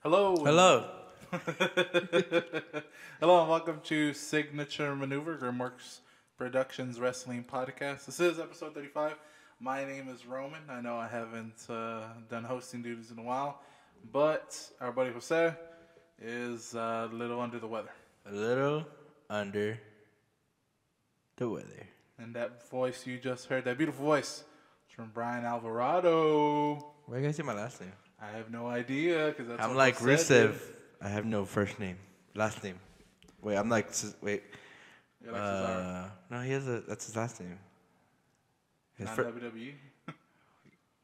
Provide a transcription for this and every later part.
Hello. Hello. Hello, and welcome to Signature Maneuver, Grimworks Productions Wrestling Podcast. This is episode 35. My name is Roman. I know I haven't done hosting duties in a while, but our buddy Jose is a little under the weather. A little under the weather. And that voice you just heard, that beautiful voice, is from Brian Alvarado. Why you guys say my last name? I have no idea, because that's I'm what like Jose did. Rusev. I have no first name. Last name. Wait, I'm like, wait. You're like Cesaro. No, that's his last name. Not WWE.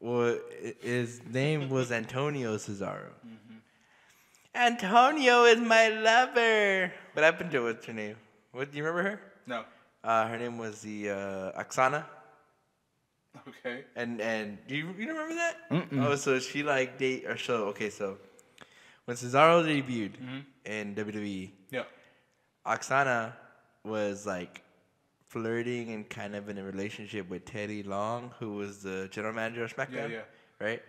Well, his name was Antonio Cesaro. Mm-hmm. Antonio is my lover. What happened to what's her name? What, do you remember her? No. Her name was the Oksana. Okay. And do you remember that? Mm-mm. Oh, so she like so when Cesaro debuted in WWE, Yeah. Oksana was like flirting and kind of in a relationship with Teddy Long, who was the general manager of SmackDown. Yeah. Right?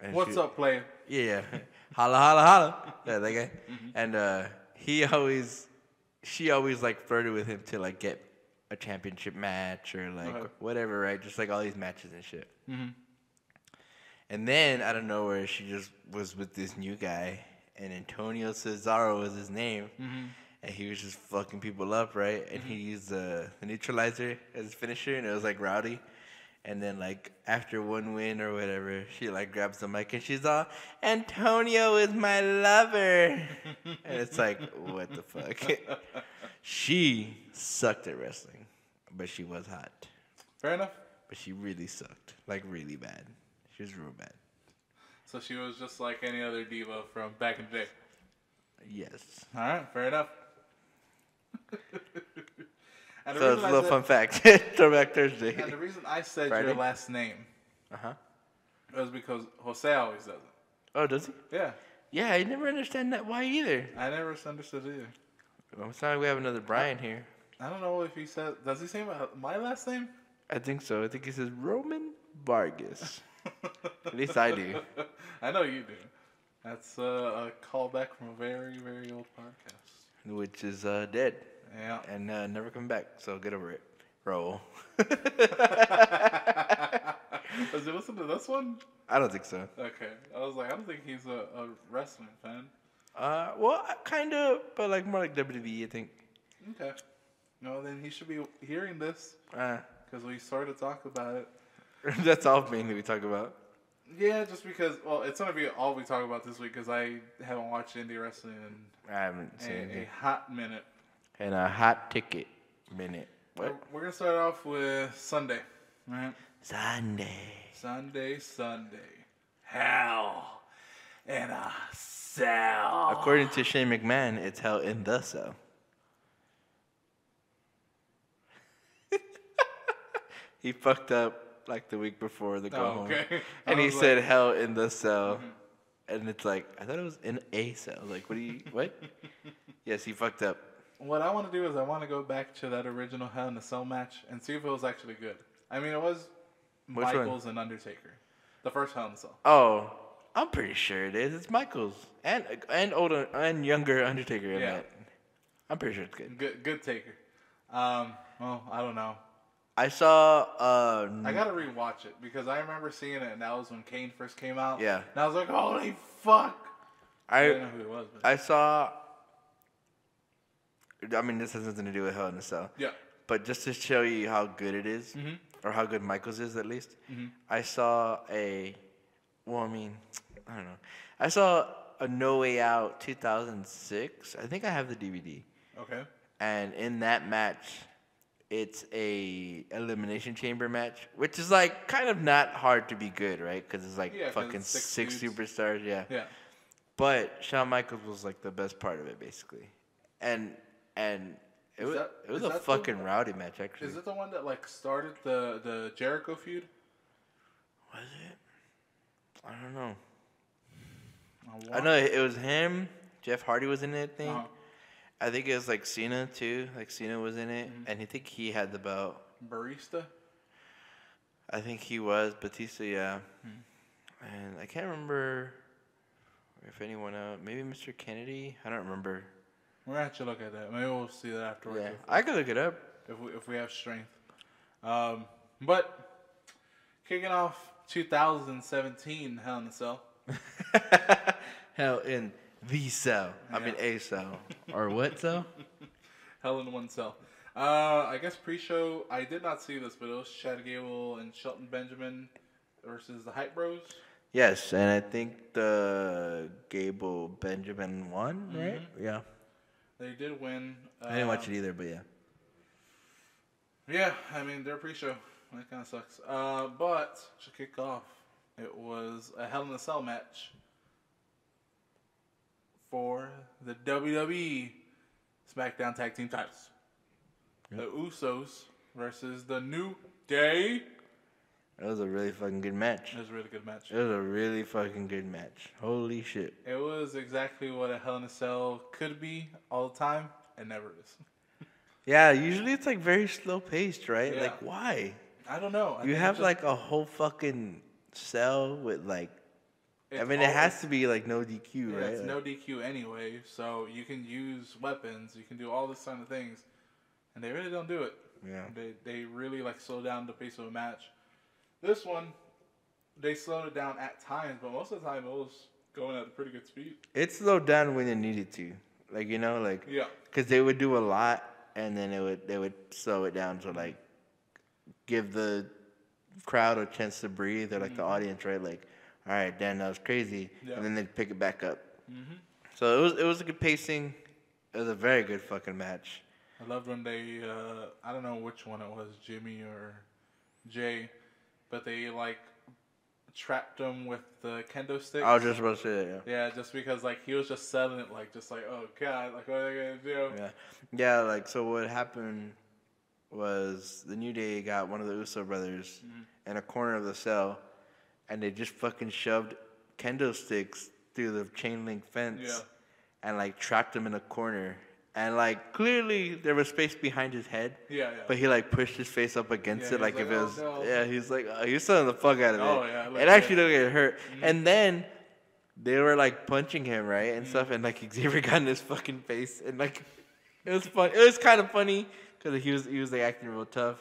And What's up, player? Yeah. Holla, holla, holla. Yeah, that guy. And she always like flirted with him to like get a championship match or like whatever, right? Just like all these matches and shit. Mm-hmm. And then out of nowhere, she just was with this new guy, and Antonio Cesaro was his name, and he was just fucking people up, right? And he used the neutralizer as his finisher, and it was like Rowdy. And then like after one win or whatever, she like grabs the mic and she's all, "Antonio is my lover," and it's like, what the fuck? She sucked at wrestling, but she was hot. Fair enough. But she really sucked, like really bad. She was real bad. So she was just like any other diva from back in the day. Yes. All right, fair enough. And So it's a little fun fact. Throwback Thursday. And the reason I said Friday? your last name was because Jose always does it. Oh, does he? Yeah. Yeah, I never understand that why either. I never understood it either. Well, it's not like we have another Brian here. I don't know if he said, does he say my last name? I think so. I think he says Roman Vargas. At least I do. I know you do. That's a callback from a very, very old podcast. Which is dead. Yeah. And never come back. So get over it. Roll. Does he listen to this one? I don't think so. Okay. I was like, I don't think he's a wrestling fan. Well, kind of, but like more like WWE, I think. Okay. No, then he should be hearing this because we sort of talk about it. That's all mainly we talk about. Yeah, just because, well, it's going to be all we talk about this week because I haven't watched indie wrestling I haven't seen in it. a hot minute. And a hot ticket minute. What? We're going to start off with Sunday. All right? Sunday. Sunday. Hell in a cell. According to Shane McMahon, it's hell in the cell. He fucked up like the week before the go home. And he said hell in the cell. And it's like, I thought it was in a cell. Like, what? Yes, he fucked up. What I want to do is I want to go back to that original Hell in a Cell match and see if it was actually good. I mean, it was Michaels and Undertaker. The first Hell in a Cell. Oh, I'm pretty sure it is. It's Michaels and older and younger Undertaker in that. I'm pretty sure it's good. Good Taker. Well, I don't know. I saw. I gotta rewatch it because I remember seeing it, and that was when Kane first came out. Yeah. And I was like, holy fuck! I didn't know who it was. But. I saw. I mean, this has nothing to do with Hell in a Cell. Yeah. But just to show you how good it is, or how good Michaels is at least, I saw well, I mean, I don't know. I saw a No Way Out 2006. I think I have the DVD. Okay. And in that match, it's a elimination chamber match, which is like kind of not hard to be good, right? Because it's like fucking six superstars, yeah. Yeah. But Shawn Michaels was like the best part of it, basically, and it was a fucking rowdy match, actually. Is it the one that like started the Jericho feud? Was it? I don't know. I know it was him. Jeff Hardy was in it, I think. I think it was like Cena too. Like Cena was in it, and I think he had the belt. Barista. I think he was Batista, yeah. And I can't remember If anyone else, maybe Mr. Kennedy. I don't remember. We're gonna have to look at that. Maybe we'll see that afterwards. Yeah, I could look it up. If we have strength. But kicking off 2017 Hell in a Cell. Hell in the cell. Yeah. I mean a cell. Or what cell? Hell in one cell. I guess pre-show, I did not see this, but it was Chad Gable and Shelton Benjamin versus the Hype Bros. Yes, and I think the Gable Benjamin won, right? Yeah. They did win. I didn't watch it either, but yeah. Yeah, I mean, they're pre-show. That kind of sucks. But to kick off, it was a Hell in a Cell match for the WWE SmackDown Tag Team titles. Yep. The Usos versus the New Day. It was a really fucking good match. It was a really good match. It was a really fucking good match. Holy shit. It was exactly what a Hell in a Cell could be all the time, and never is. Yeah, usually it's like very slow paced, right? Yeah. Like, why? I don't know. You have like a whole fucking cell with like, I mean, it has to be like no DQ, right? It's like, no DQ anyway, so you can use weapons, you can do all this kind of things, and they really don't do it. Yeah. They really like slow down the pace of a match. This one, they slowed it down at times, but most of the time it was going at a pretty good speed. It slowed down when it needed to, like yeah, because they would do a lot, and then they would slow it down to like give the crowd a chance to breathe, or like the audience, right? Like, all right, Dan, that was crazy, and then they'd pick it back up. So it was a good pacing. It was a very good fucking match. I loved when they I don't know which one it was, Jimmy or Jay, but they like trapped him with the kendo sticks. I was just about to say that, yeah. Yeah, just because like he was just selling it like oh god, like what are they gonna do? Yeah, like so what happened was the New Day got one of the Uso brothers in a corner of the cell, and they just fucking shoved kendo sticks through the chain link fence and like trapped him in a corner. And like clearly there was space behind his head. Yeah. But he like pushed his face up against it, like if it was. No. Yeah, he's like he was selling the fuck out of it. Oh yeah. It actually didn't get hurt. And then they were like punching him, right, and stuff, and like Xavier got in his fucking face, and like it was fun. It was kind of funny because he was like acting real tough.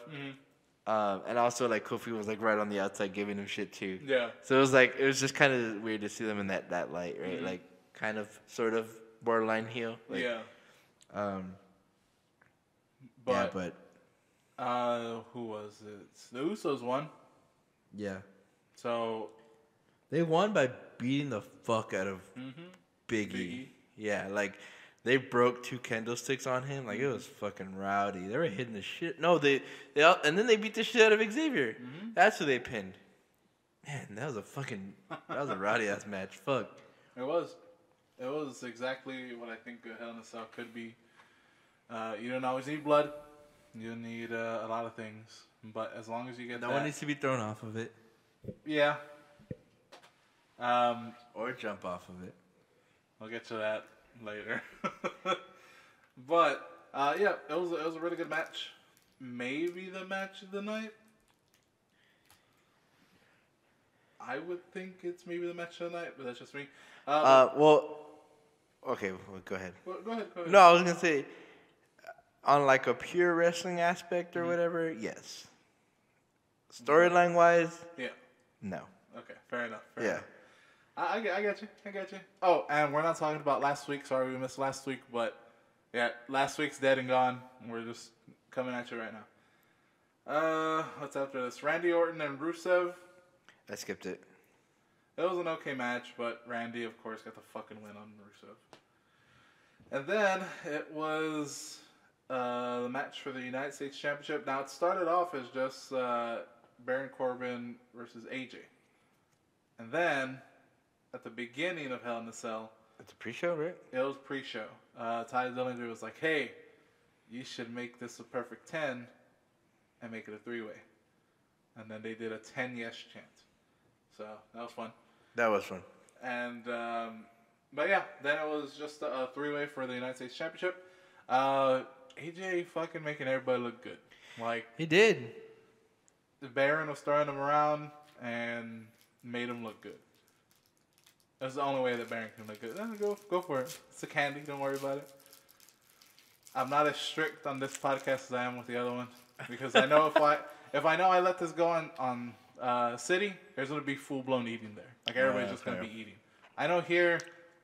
And also like Kofi was like right on the outside giving him shit too. Yeah. So it was just kind of weird to see them in that light, right? Like kind of sort of borderline heel. Like, yeah. But who was it? The Usos won. Yeah. So they won by beating the fuck out of Biggie. Yeah, like they broke 2 kendo sticks on him. Like it was fucking rowdy. They were hitting the shit. No, they and then they beat the shit out of Xavier. That's who they pinned. Man, that was a rowdy ass match. Fuck. It was. It was exactly what I think a Hell in a Cell could be. You don't always need blood. You need a lot of things. But as long as you get no one needs to be thrown off of it. Yeah. Or jump off of it. We'll get to that later. But, yeah, it was a really good match. Maybe the match of the night. I would think it's maybe the match of the night, but that's just me. Okay, go ahead. Go ahead. No, I was going to say, on like a pure wrestling aspect or whatever, yes. Storyline-wise, yeah. No. Okay, fair enough. I get you. Oh, and we're not talking about last week. Sorry we missed last week, but yeah, last week's dead and gone. We're just coming at you right now. What's after this? Randy Orton and Rusev. I skipped it. It was an okay match, but Randy, of course, got the fucking win on Rusev. And then it was the match for the United States Championship. Now, it started off as just Baron Corbin versus AJ. And then, at the beginning of Hell in a Cell... It's a pre-show, right? It was pre-show. Ty Dillinger was like, hey, you should make this a perfect 10 and make it a 3-way. And then they did a 10 yes chant. So, that was fun. That was fun. And, but yeah, then it was just a 3-way for the United States Championship. AJ fucking making everybody look good. Like, he did. The Baron was throwing him around and made him look good. That's the only way that Baron can make it. Go for it. It's a candy. Don't worry about it. I'm not as strict on this podcast as I am with the other one because I know if I know I let this go on City, there's gonna be full blown eating there. Like everybody's just gonna be eating. I know here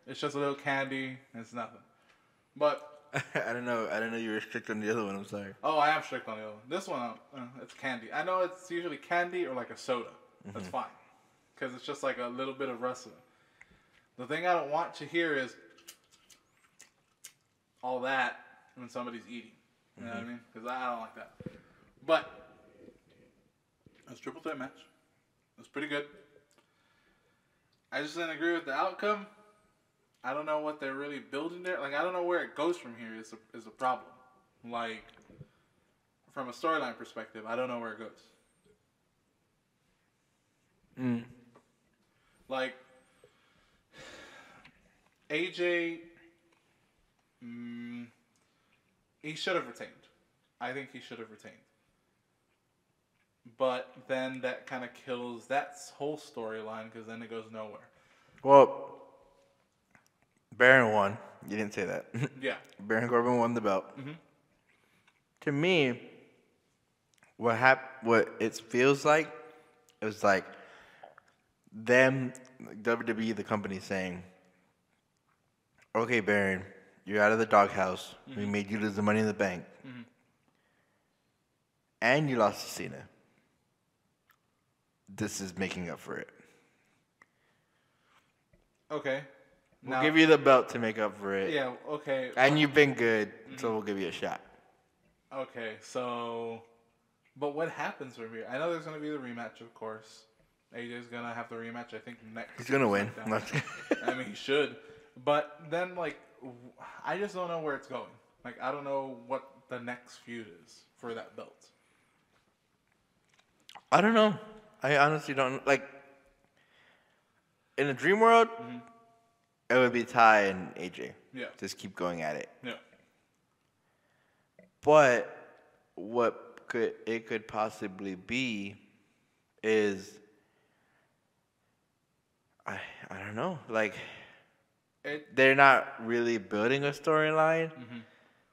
it's just a little candy and it's nothing. But I don't know. I didn't know you were strict on the other one. I'm sorry. Oh, I am strict on the other one. This one, it's candy. I know it's usually candy or like a soda. That's fine. Because it's just like a little bit of rustling. The thing I don't want to hear is all that when somebody's eating. You know what I mean? Because I don't like that. But it was a triple threat match. It was pretty good. I just didn't agree with the outcome. I don't know what they're really building there. Like, I don't know where it goes from here is a problem. Like, from a storyline perspective, I don't know where it goes. Like, AJ, he should have retained. I think he should have retained. But then that kind of kills that whole storyline because then it goes nowhere. Well, Baron won. You didn't say that. Yeah. Baron Corbin won the belt. To me, what it feels like, it was like them, WWE, the company, saying, okay, Baron, you're out of the doghouse. We made you lose the Money in the Bank. And you lost to Cena. This is making up for it. Okay. We'll give you the belt to make up for it. Yeah, okay. And you've been good, so we'll give you a shot. Okay, so... But what happens from here? I know there's going to be the rematch, of course. AJ's going to have the rematch, I think, next. He's going to win. I mean, he should. But then, like, I just don't know where it's going. Like, I don't know what the next feud is for that belt. I don't know. I honestly don't. Like, in a dream world, it would be Ty and AJ. Yeah. Just keep going at it. Yeah. But what could possibly be is, I don't know. Like, they're not really building a storyline,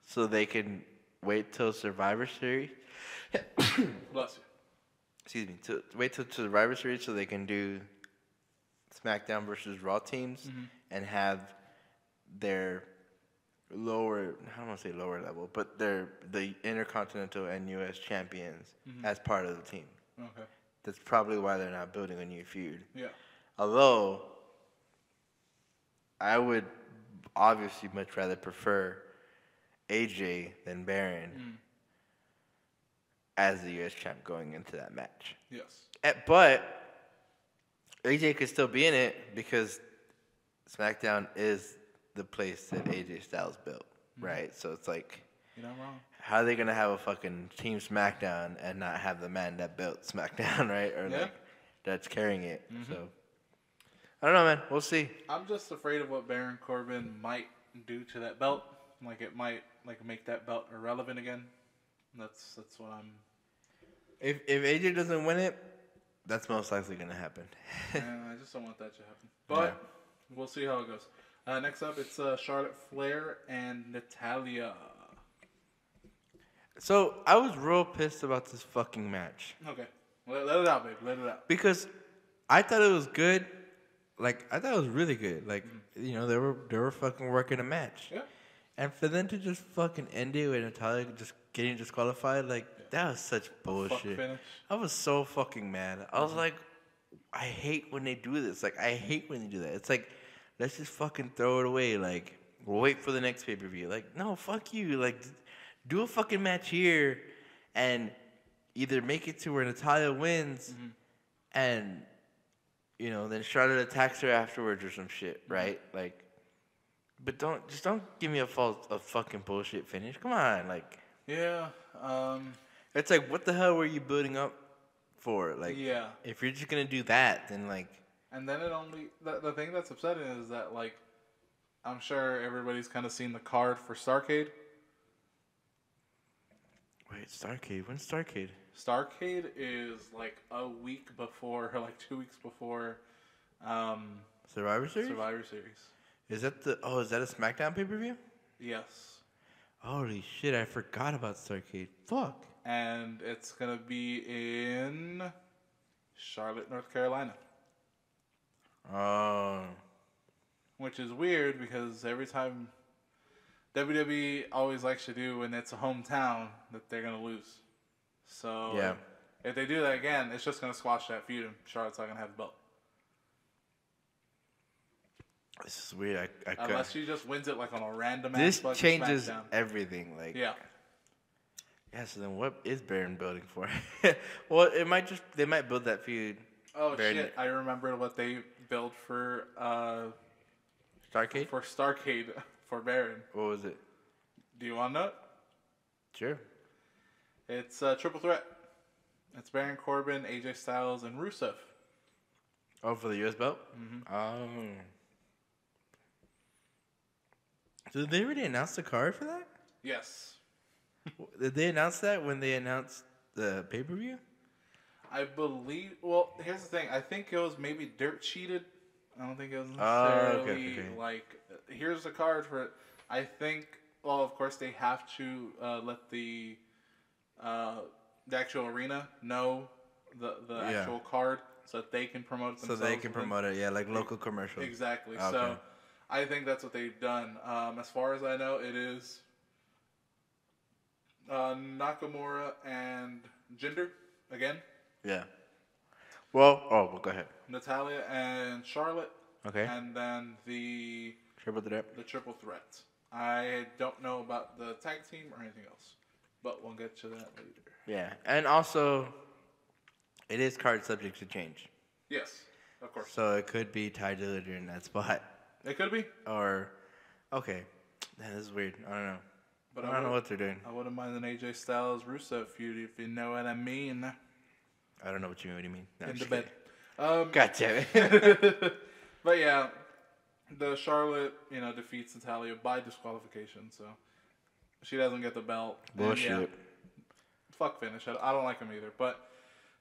so they can wait till Survivor Series. Bless you. Excuse me. Wait till Survivor Series so they can do SmackDown versus Raw teams and have their lower, I don't want to say lower level, but they're the Intercontinental and U.S. champions as part of the team. Okay. That's probably why they're not building a new feud. Yeah. Although, I would obviously much rather prefer AJ than Baron as the U.S. champ going into that match. Yes. But AJ could still be in it because SmackDown is the place that AJ Styles built, right? So it's like, you're not wrong. how are they gonna have a fucking Team SmackDown and not have the man that built SmackDown, right? Or like that's carrying it. So I don't know, man. We'll see. I'm just afraid of what Baron Corbin might do to that belt. Like, it might make that belt irrelevant again. That's what I'm. If AJ doesn't win it, that's most likely gonna happen. I just don't want that to happen. But we'll see how it goes. Next up, it's Charlotte Flair and Natalya. So I was real pissed about this fucking match. Okay, let it out, babe. Let it out. Because I thought it was good. Like, I thought it was really good. Like, you know, they were fucking working a match. Yeah. And for them to just fucking end it with Natalya just getting disqualified, like, that was such bullshit. Finish. I was so fucking mad. I was like, I hate when they do this. Like, I hate when they do that. It's like, let's just fucking throw it away. Like, we'll wait for the next pay-per-view. Like, no, fuck you. Like, do a fucking match here and either make it to where Natalya wins and, you know, then Charlotte attacks her afterwards or some shit, right? Like, but don't give me a fucking bullshit finish. Come on, like. Yeah. It's like, what the hell were you building up for? Like, yeah. if you're just gonna do that, then like. And then it only the thing that's upsetting is that, like, I'm sure everybody's kind of seen the card for Starrcade. Wait, Starrcade? When's Starrcade? Starrcade is like a week before, or like 2 weeks before, Survivor Series? Survivor Series. Is that is that a SmackDown pay-per-view? Yes. Holy shit, I forgot about Starrcade. Fuck. And it's going to be in Charlotte, North Carolina. Oh. Which is weird because every time WWE always likes to do when it's a hometown that they're going to lose. So Yeah. if they do that again, it's just going to squash that feud and Charlotte's not going to have the belt. This is weird. Unless she just wins it like on a random This ass changes SmackDown. everything. Like. Yeah. Yeah, so then what is Baron building for? Well, they might build that feud. Oh, Baron, shit. I remember what they built for Starrcade? For Starrcade for Baron. What was it? Do you want to know it? Sure. It's a triple threat. It's Baron Corbin, AJ Styles, and Rusev. Oh, for the U.S. belt? Mm-hmm. Oh. So did they already announce the card for that? Yes. Did they announce that when they announced the pay-per-view? I believe. Well, here's the thing. I think it was maybe dirt cheated. I don't think it was necessarily like. Here's the card for it. I think. Well, of course they have to let the actual arena know the actual card so that they can promote it themselves. So they can promote it, yeah, like local commercials. Exactly. Okay. So I think that's what they've done. As far as I know, it is Nakamura and Jinder again. Yeah. Well, go ahead. Natalia and Charlotte. Okay. And then the Triple threat. The triple threat. I don't know about the tag team or anything else, but we'll get to that later. Yeah, and also, it is card subject to change. Yes, of course. So it could be Ty Dillinger in that spot. It could be. Or, okay, that is weird. I don't know. But I don't know what they're doing. I wouldn't mind an AJ Styles Rusev feud if you know what I mean. I don't know what you mean. What do you mean? No, In the bed. God damn it. But yeah, the Charlotte, defeats Natalia by disqualification, so she doesn't get the belt. Bullshit. And, fuck finish. I don't like them either. But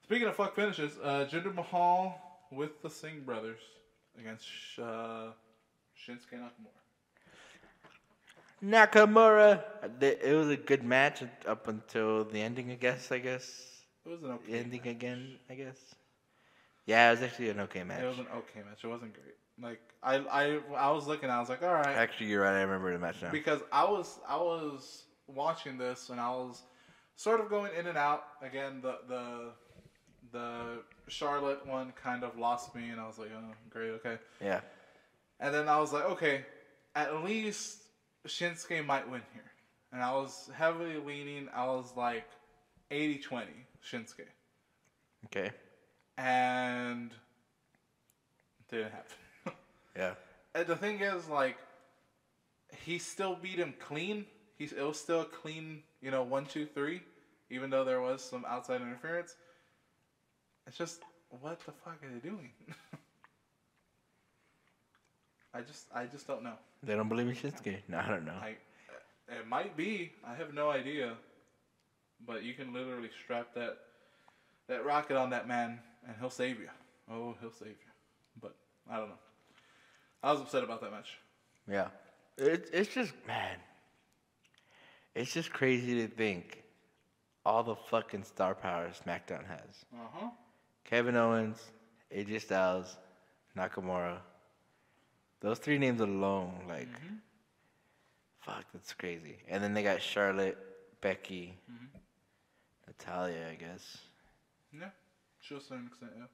speaking of fuck finishes, Jinder Mahal with the Singh brothers against Shinsuke Nakamura. It was a good match up until the ending, I guess. It was an okay ending match. again, I guess. Yeah, it was actually an okay match. It was an okay match. It wasn't great. Like I was looking, I was like, all right. Actually, you're right. I remember the match now. Because I was watching this and I was sort of going in and out. Again, the Charlotte one kind of lost me, and I was like, oh, great, okay. Yeah. And then I was like, okay, at least Shinsuke might win here. And I was heavily leaning. I was like 80-20 Shinsuke. Okay. And it didn't happen. Yeah. And the thing is, like, he still beat him clean. It was still a clean, 1, 2, 3, even though there was some outside interference. It's just, what the fuck are they doing? I just don't know. They don't believe in Shinsuke? No, I don't know. It might be. I have no idea. But you can literally strap that rocket on that man, and he'll save you. Oh, he'll save you. But I don't know. I was upset about that match. Yeah. It's just, man. It's just crazy to think all the fucking star power SmackDown has. Uh-huh. Kevin Owens, AJ Styles, Nakamura. Those three names alone, like, fuck, that's crazy. And then they got Charlotte, Becky, Natalia, I guess. Yeah, to a certain extent, yeah.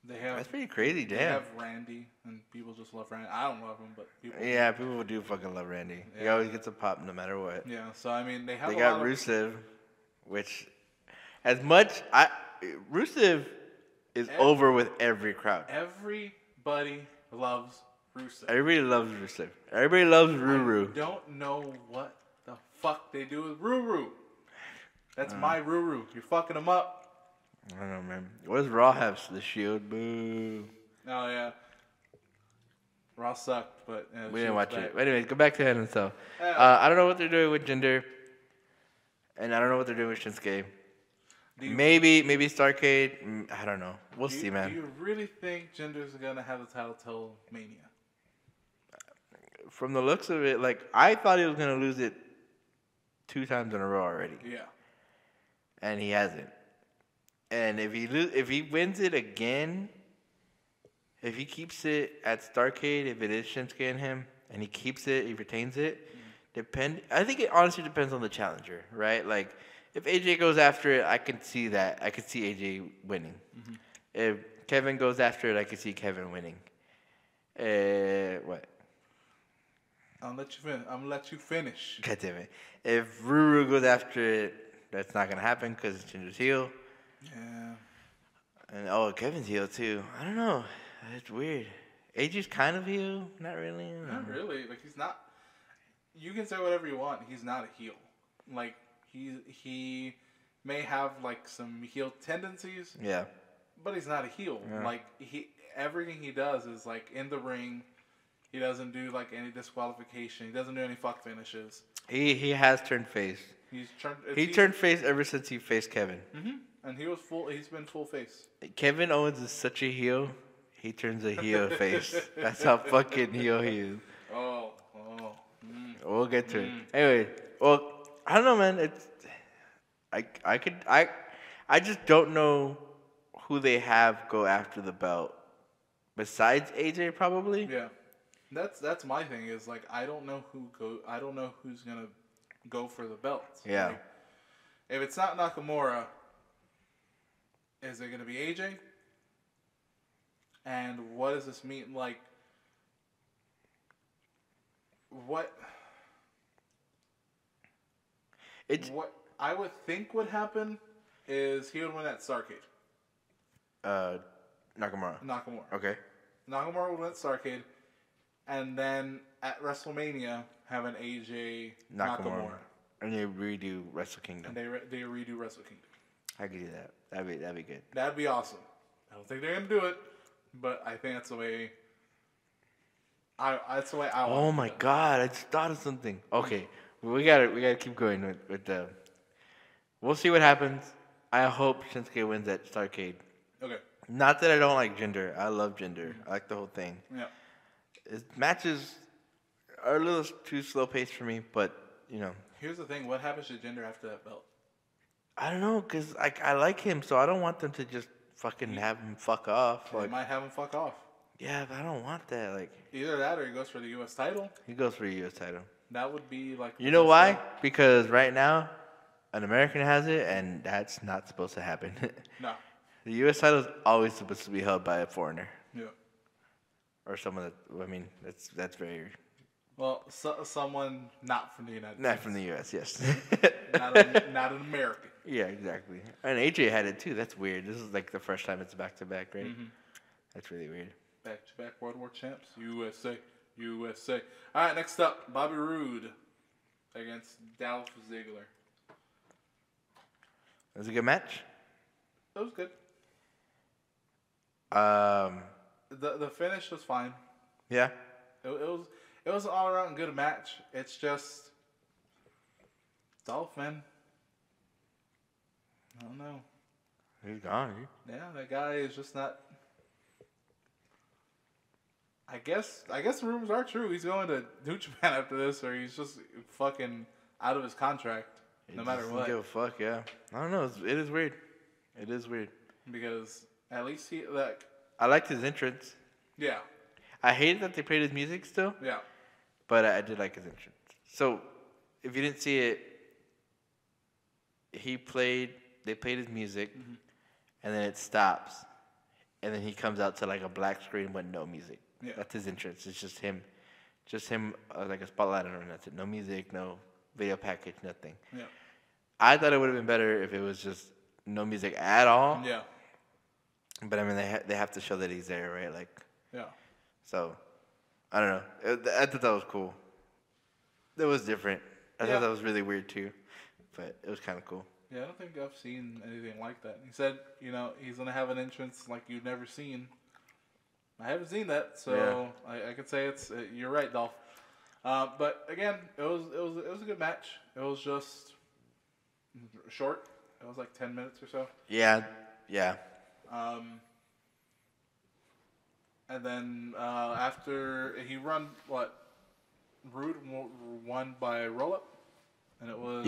They have. That's pretty crazy, damn. They have Randy, and people just love Randy. I don't love him, but people. Yeah, people do fucking love Randy. Yeah. He always gets a pop no matter what. Yeah, so I mean, they have. They a got lot Rusev, which, as much Rusev is over with every crowd. Everybody loves Rusev. Everybody loves Rusev. Everybody loves Ruru. I don't know what the fuck they do with Ruru. That's my Ruru. You're fucking him up. I don't know, man. What does Raw have? The Shield? Boo. Oh, yeah. Raw sucked, but... we didn't watch it. But anyways, go back to Hell in a Cell. Yeah. I don't know what they're doing with Jinder. And I don't know what they're doing with Shinsuke. Maybe Starcade. I don't know. We'll see, man. Do you really think Jinder's gonna have the title till Mania? From the looks of it, like I thought he was gonna lose it 2 times in a row already. Yeah. And he hasn't. And if he wins it again, if he keeps it at Starcade, if it is Shinsuke and him, and he keeps it, he retains it. I think it honestly depends on the challenger, right? Like if AJ goes after it, I can see that. I could see AJ winning. Mm-hmm. If Kevin goes after it, I could see Kevin winning. What? I'm gonna let you finish. God damn it! If Ruru goes after it, that's not gonna happen because it's Jinder's heel. Yeah. And Kevin's heel too. I don't know. It's weird. AJ's kind of heel, not really. Not really. Like he's not. You can say whatever you want. He's not a heel. Like he may have like some heel tendencies. Yeah. But he's not a heel. Yeah. Like everything he does is like in the ring. He doesn't do like any disqualification. He doesn't do any fuck finishes. He has turned face. He turned face ever since he faced Kevin. Mm-hmm. And he's been full face. Kevin Owens is such a heel. He turns a heel face. That's how fucking heel he is. Oh. We'll get to it. Anyway, well, I don't know, man. It's I just don't know who they have go after the belt besides AJ probably. Yeah. That's my thing is like I don't know who's gonna go for the belts. Yeah. Like, if it's not Nakamura, is it gonna be AJ? And what does this mean? Like, what I would think would happen is he would win at Starrcade. Nakamura. Okay. Nakamura would win at Starrcade. And then at WrestleMania, have an AJ Nakamura. And they redo Wrestle Kingdom. And they redo Wrestle Kingdom. I could do that. That'd be good. That'd be awesome. I don't think they're gonna do it, but I think that's the way. That's the way I want. Oh my god! I just thought of something. Okay, we gotta keep going with the. We'll see what happens. I hope Shinsuke wins at Starrcade. Okay. Not that I don't like Jinder. I love Jinder. I like the whole thing. Yeah. His matches are a little too slow paced for me, but you know. Here's the thing: what happens to Jinder after that belt? I don't know, cause I like him, so I don't want them to just fucking have him fuck off. They might have him fuck off. Yeah, but I don't want that. Like either that, or he goes for the U.S. title. He goes for the U.S. title. That would be like. You know why? Stuff. Because right now, an American has it, and that's not supposed to happen. No. The U.S. title is always supposed to be held by a foreigner. Yeah. Or someone that, I mean, that's very... Well, someone not from the United States. Not from the U.S., yes. not an American. Yeah, exactly. And AJ had it, too. That's weird. This is like the first time it's back-to-back, right? Mm-hmm. That's really weird. Back-to-back World War champs. USA. All right, next up, Bobby Roode against Dolph Ziggler. It was a good match? It was good. The finish was fine. Yeah. It was an all around good match. It's just Dolph, man. I don't know. He's gone. Yeah, that guy is just not. I guess the rumors are true. He's going to New Japan after this, or he's just fucking out of his contract, no matter what. Give a fuck, yeah. I don't know. It is weird. It is weird. Because at least I liked his entrance. Yeah. I hated that they played his music still. Yeah. But I did like his entrance. So, if you didn't see it, they played his music, mm-hmm. and then it stops, and then he comes out to like a black screen with no music. Yeah. That's his entrance. It's just him like a spotlight on him. That's it. No music, no video package, nothing. Yeah. I thought it would have been better if it was just no music at all. Yeah. But I mean, they have to show that he's there, right? Like. Yeah. So, I don't know. I thought that was cool. It was different. I thought that was really weird too, but it was kind of cool. Yeah, I don't think I've seen anything like that. He said, he's gonna have an entrance like you've never seen. I haven't seen that, so yeah. I could say it's. You're right, Dolph. But again, it was a good match. It was just short. It was like 10 minutes or so. Yeah. And then after he run Rude won by roll up, and it was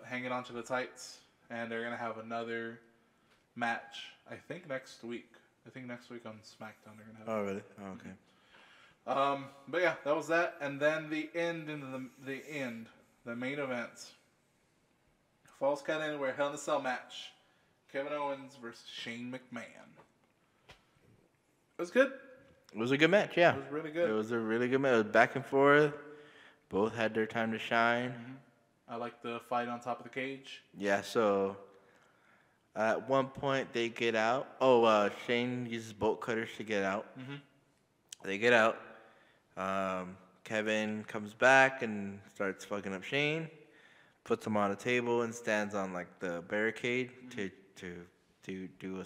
hanging onto the tights, and they're gonna have another match. I think next week. I think next week on SmackDown they're gonna have. Oh really? Oh, okay. But yeah, that was that, and then the main event. Falls Count Anywhere Hell in a Cell match. Kevin Owens versus Shane McMahon. It was good. It was a good match, yeah. It was really good. It was a really good match. It was back and forth. Both had their time to shine. I like the fight on top of the cage. Yeah, so at one point they get out. Shane uses bolt cutters to get out. They get out. Kevin comes back and starts fucking up Shane. Puts him on a table and stands on like the barricade to do a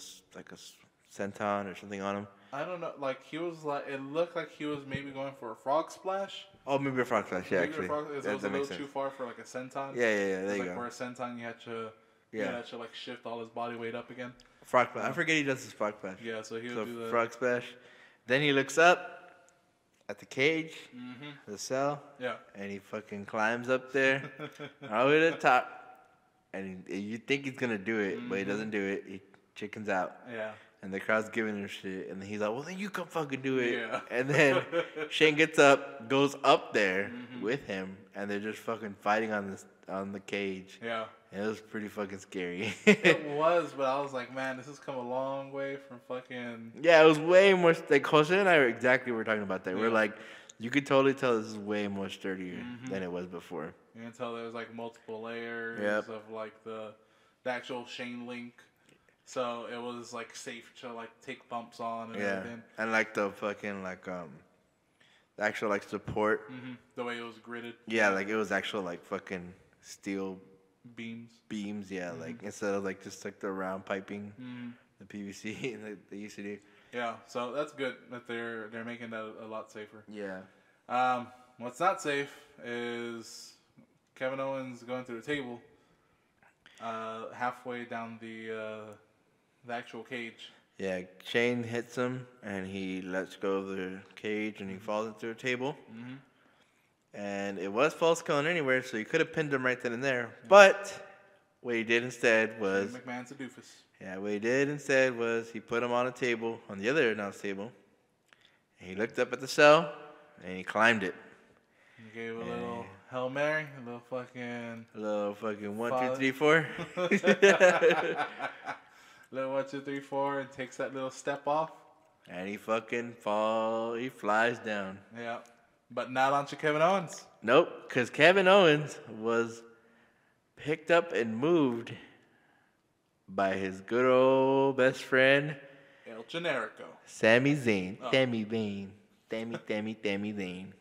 senton or something on him. I don't know. Like it looked like he was maybe going for a frog splash. Oh, maybe a frog splash. Yeah, maybe actually, it was a little too far for like a senton. Yeah. There you go. For a senton, you had to like shift all his body weight up again. Frog splash. I forget he does his frog splash. Yeah, so he'll do the frog splash. Then he looks up at the cage, the cell. Yeah. And he fucking climbs up there, all the way to the top. And you think he's gonna do it, but he doesn't do it. He chickens out. Yeah. And the crowd's giving him shit, and then he's like, "Well, then you come fucking do it." Yeah. And then Shane gets up, goes up there with him, and they're just fucking fighting on the cage. Yeah. And it was pretty fucking scary. It was, but I was like, man, this has come a long way from fucking. Yeah, it was way more. Like Jose and I were exactly what we're talking about there. Yeah. We're like, you could totally tell this is way more sturdier than it was before. You can tell there's like multiple layers of like the actual Shane link. So it was like safe to like take bumps on and everything. And like the fucking the actual like support. The way it was gridded. Yeah, like it was actual like fucking steel beams. Yeah, like instead of like just like the round piping, the PVC that they used to do. Yeah, so that's good that they're making that a lot safer. Yeah. What's not safe is Kevin Owens going through the table. Halfway down the actual cage. Yeah, Shane hits him, and he lets go of the cage, and he falls into a table. And it was false count anywhere, so he could have pinned him right then and there. But what he did instead was... Shane McMahon's a doofus. Yeah, what he did instead was he put him on a table, on the other announce table, and he looked up at the cell, and he climbed it. He gave a little Hail Mary, a little fucking... A little fucking 1, 2, 3, 4. Little 1, 2, 3, 4, and takes that little step off. And he fucking he flies down. Yeah. But not onto Kevin Owens. Nope, because Kevin Owens was picked up and moved by his good old best friend, El Generico. Sami Zayn. Sami Zayn. Sami Zayn.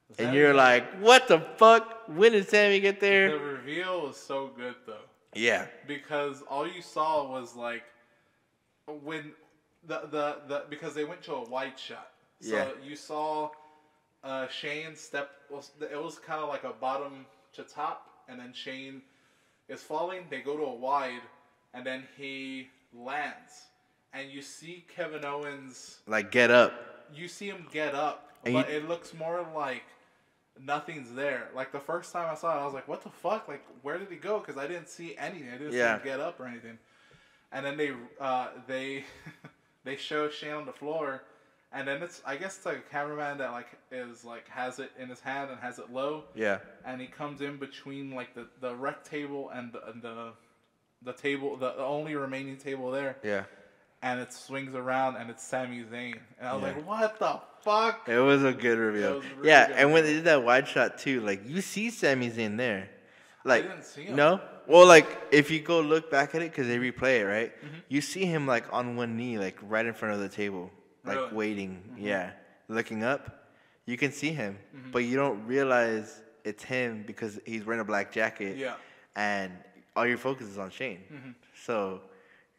And Sami you're Zayn. like, what the fuck? When did Sammy get there? The reveal was so good, though. Yeah. Because all you saw was, like, when because they went to a wide shot. So you saw Shane step, it was kind of like a bottom to top, and then Shane is falling. They go to a wide, and then he lands. And you see Kevin Owens... Like, get up. You see him get up, and but it looks more like nothing's there. Like, the first time I saw it, I was like, what the fuck? Like, where did he go? Because I didn't see anything. I didn't see him get up or anything. And then they they show Shane on the floor, and then I guess it's like a cameraman that has it in his hand and has it low. Yeah. And he comes in between like the rec table and the table, the only remaining table there. Yeah. And it swings around, and it's Sami Zayn. And I was like, what the fuck? It was a good reveal. Really good. And when they did that wide shot, too, like, you see Sami Zayn there. Like, I didn't see him. No? Well, like, if you go look back at it, because they replay it, right? You see him, like, on one knee, like, right in front of the table. Like, really? Waiting. Yeah. Looking up. You can see him. But you don't realize it's him because he's wearing a black jacket. Yeah. And all your focus is on Shane. So,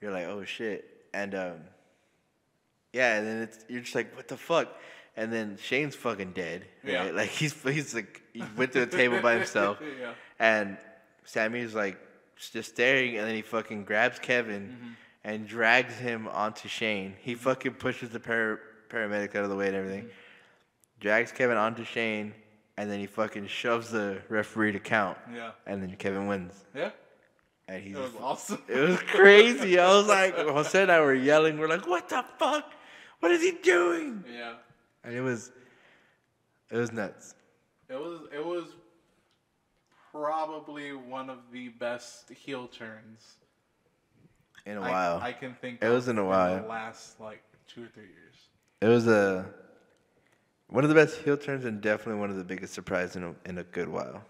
you're like, oh, shit. And, and then you're just like, what the fuck? And then Shane's fucking dead, right? Yeah. Like, he's like, he went to the table by himself. Yeah. And Sammy's, like, just staring, and then he fucking grabs Kevin and drags him onto Shane. He fucking pushes the paramedic out of the way and everything. Drags Kevin onto Shane, and then he fucking shoves the referee to count. Yeah. And then Kevin wins. Yeah. And It was awesome. It was crazy. I was like, Jose and I were yelling. We're like, what the fuck? What is he doing? Yeah. And it was nuts. It was probably one of the best heel turns In a while. I can think it was in a while. In the last like 2 or 3 years. It was one of the best heel turns and definitely one of the biggest surprises in a good while.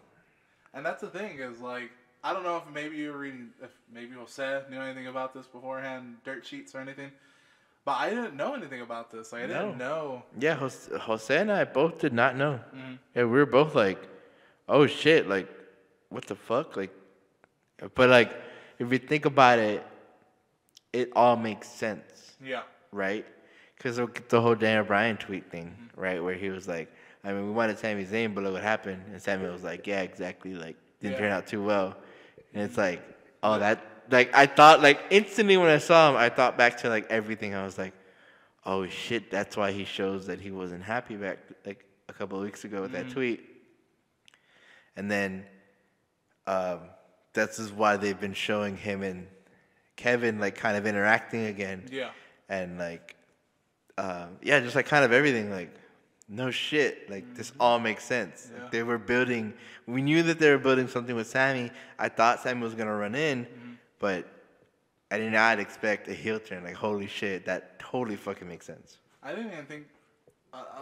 And that's the thing is like I don't know if maybe you were reading if maybe Jose knew anything about this beforehand, dirt sheets or anything. But I didn't know anything about this. Like, I didn't know. Yeah, Jose and I both did not know. Yeah, we were both like, "Oh shit!" Like, what the fuck? Like, but like, if you think about it, it all makes sense. Yeah. Right? Because the whole Daniel Bryan tweet thing, right, where he was like, "I mean, we wanted Sami's name, but look what happened." And Sami was like, "Yeah, exactly. Like, didn't turn out too well." And it's like, oh, that. Like, I thought, like, instantly when I saw him, I thought back to, like, everything. I was like, oh, shit, that's why he shows that he wasn't happy back, like, a couple of weeks ago with that tweet. And then that's just why they've been showing him and Kevin, like, kind of interacting again. Yeah. And, like, just, like, kind of everything, like, no shit. Like, this all makes sense. Yeah. Like, they were building, we knew that they were building something with Sami. I thought Sami was going to run in. But I did not expect a heel turn. Like, holy shit, that totally fucking makes sense. I didn't even think,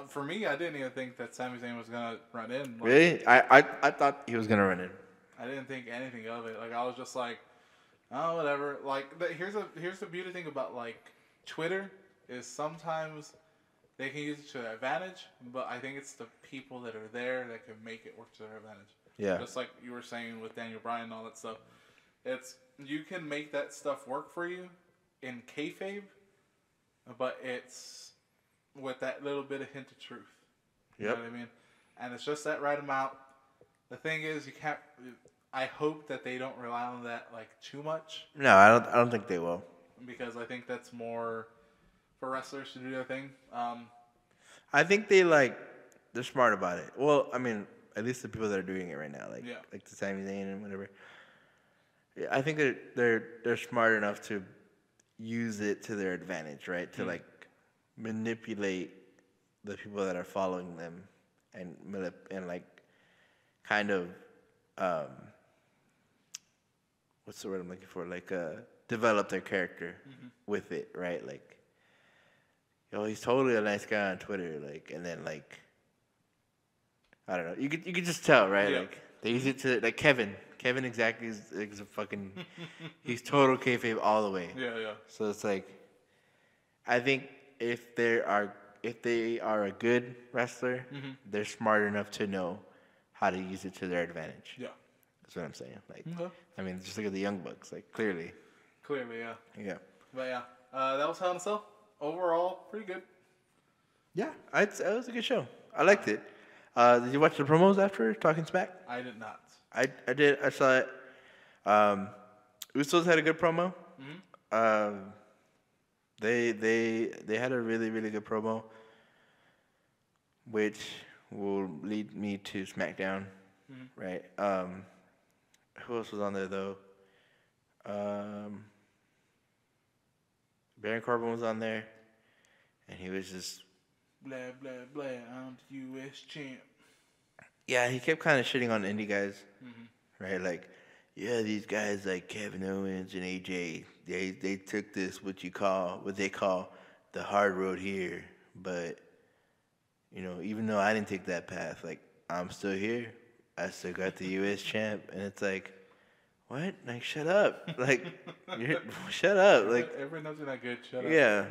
for me, I didn't even think that Sami Zayn was going to run in. Like, Really? I thought he was going to run in. I didn't think anything of it. Like, I was just like, oh, whatever. Like, here's the beauty thing about, like, Twitter is sometimes they can use it to their advantage, but I think it's the people that are there that can make it work to their advantage. Yeah. Just like you were saying with Daniel Bryan and all that stuff. You can make that stuff work for you in kayfabe, but it's with that little bit of hint of truth. You know what I mean? And it's just that right amount. The thing is, you can't. I hope that they don't rely on that like too much. No, I don't think they will. Because I think that's more for wrestlers to do their thing. I think they're smart about it. Well, I mean, at least the people that are doing it right now, like the Sami Zayn and whatever. I think they're smart enough to use it to their advantage, right? To like manipulate the people that are following them and like kind of what's the word I'm looking for? Like develop their character with it, right? Like, he's totally a nice guy on Twitter, like, and then like I don't know, you could just tell, right? Yeah. Like they use it to like Kevin exactly is a fucking he's total kayfabe all the way. Yeah. So it's like I think if they are a good wrestler, they're smart enough to know how to use it to their advantage. Yeah. That's what I'm saying. Like I mean, just look at the Young Bucks, like clearly. Yeah. Yeah. But yeah, that was Hell in a Cell. Overall, pretty good. Yeah, it was a good show. I liked it. Did you watch the promos after Talking Smack? I did not. I did. I saw it. Usos had a good promo. They had a really, really good promo, which will lead me to SmackDown, right? Who else was on there though? Baron Corbin was on there, and he was just blah blah blah. I'm the U.S. champ. Yeah, he kept kind of shitting on indie guys, right? Like, yeah, these guys like Kevin Owens and AJ, they took this what they call the hard road here, but even though I didn't take that path, like I'm still here. I still got the U.S. champ, and it's like, what? Like, shut up! Like, shut up! Like, everyone knows you're not good. Shut up. Yeah.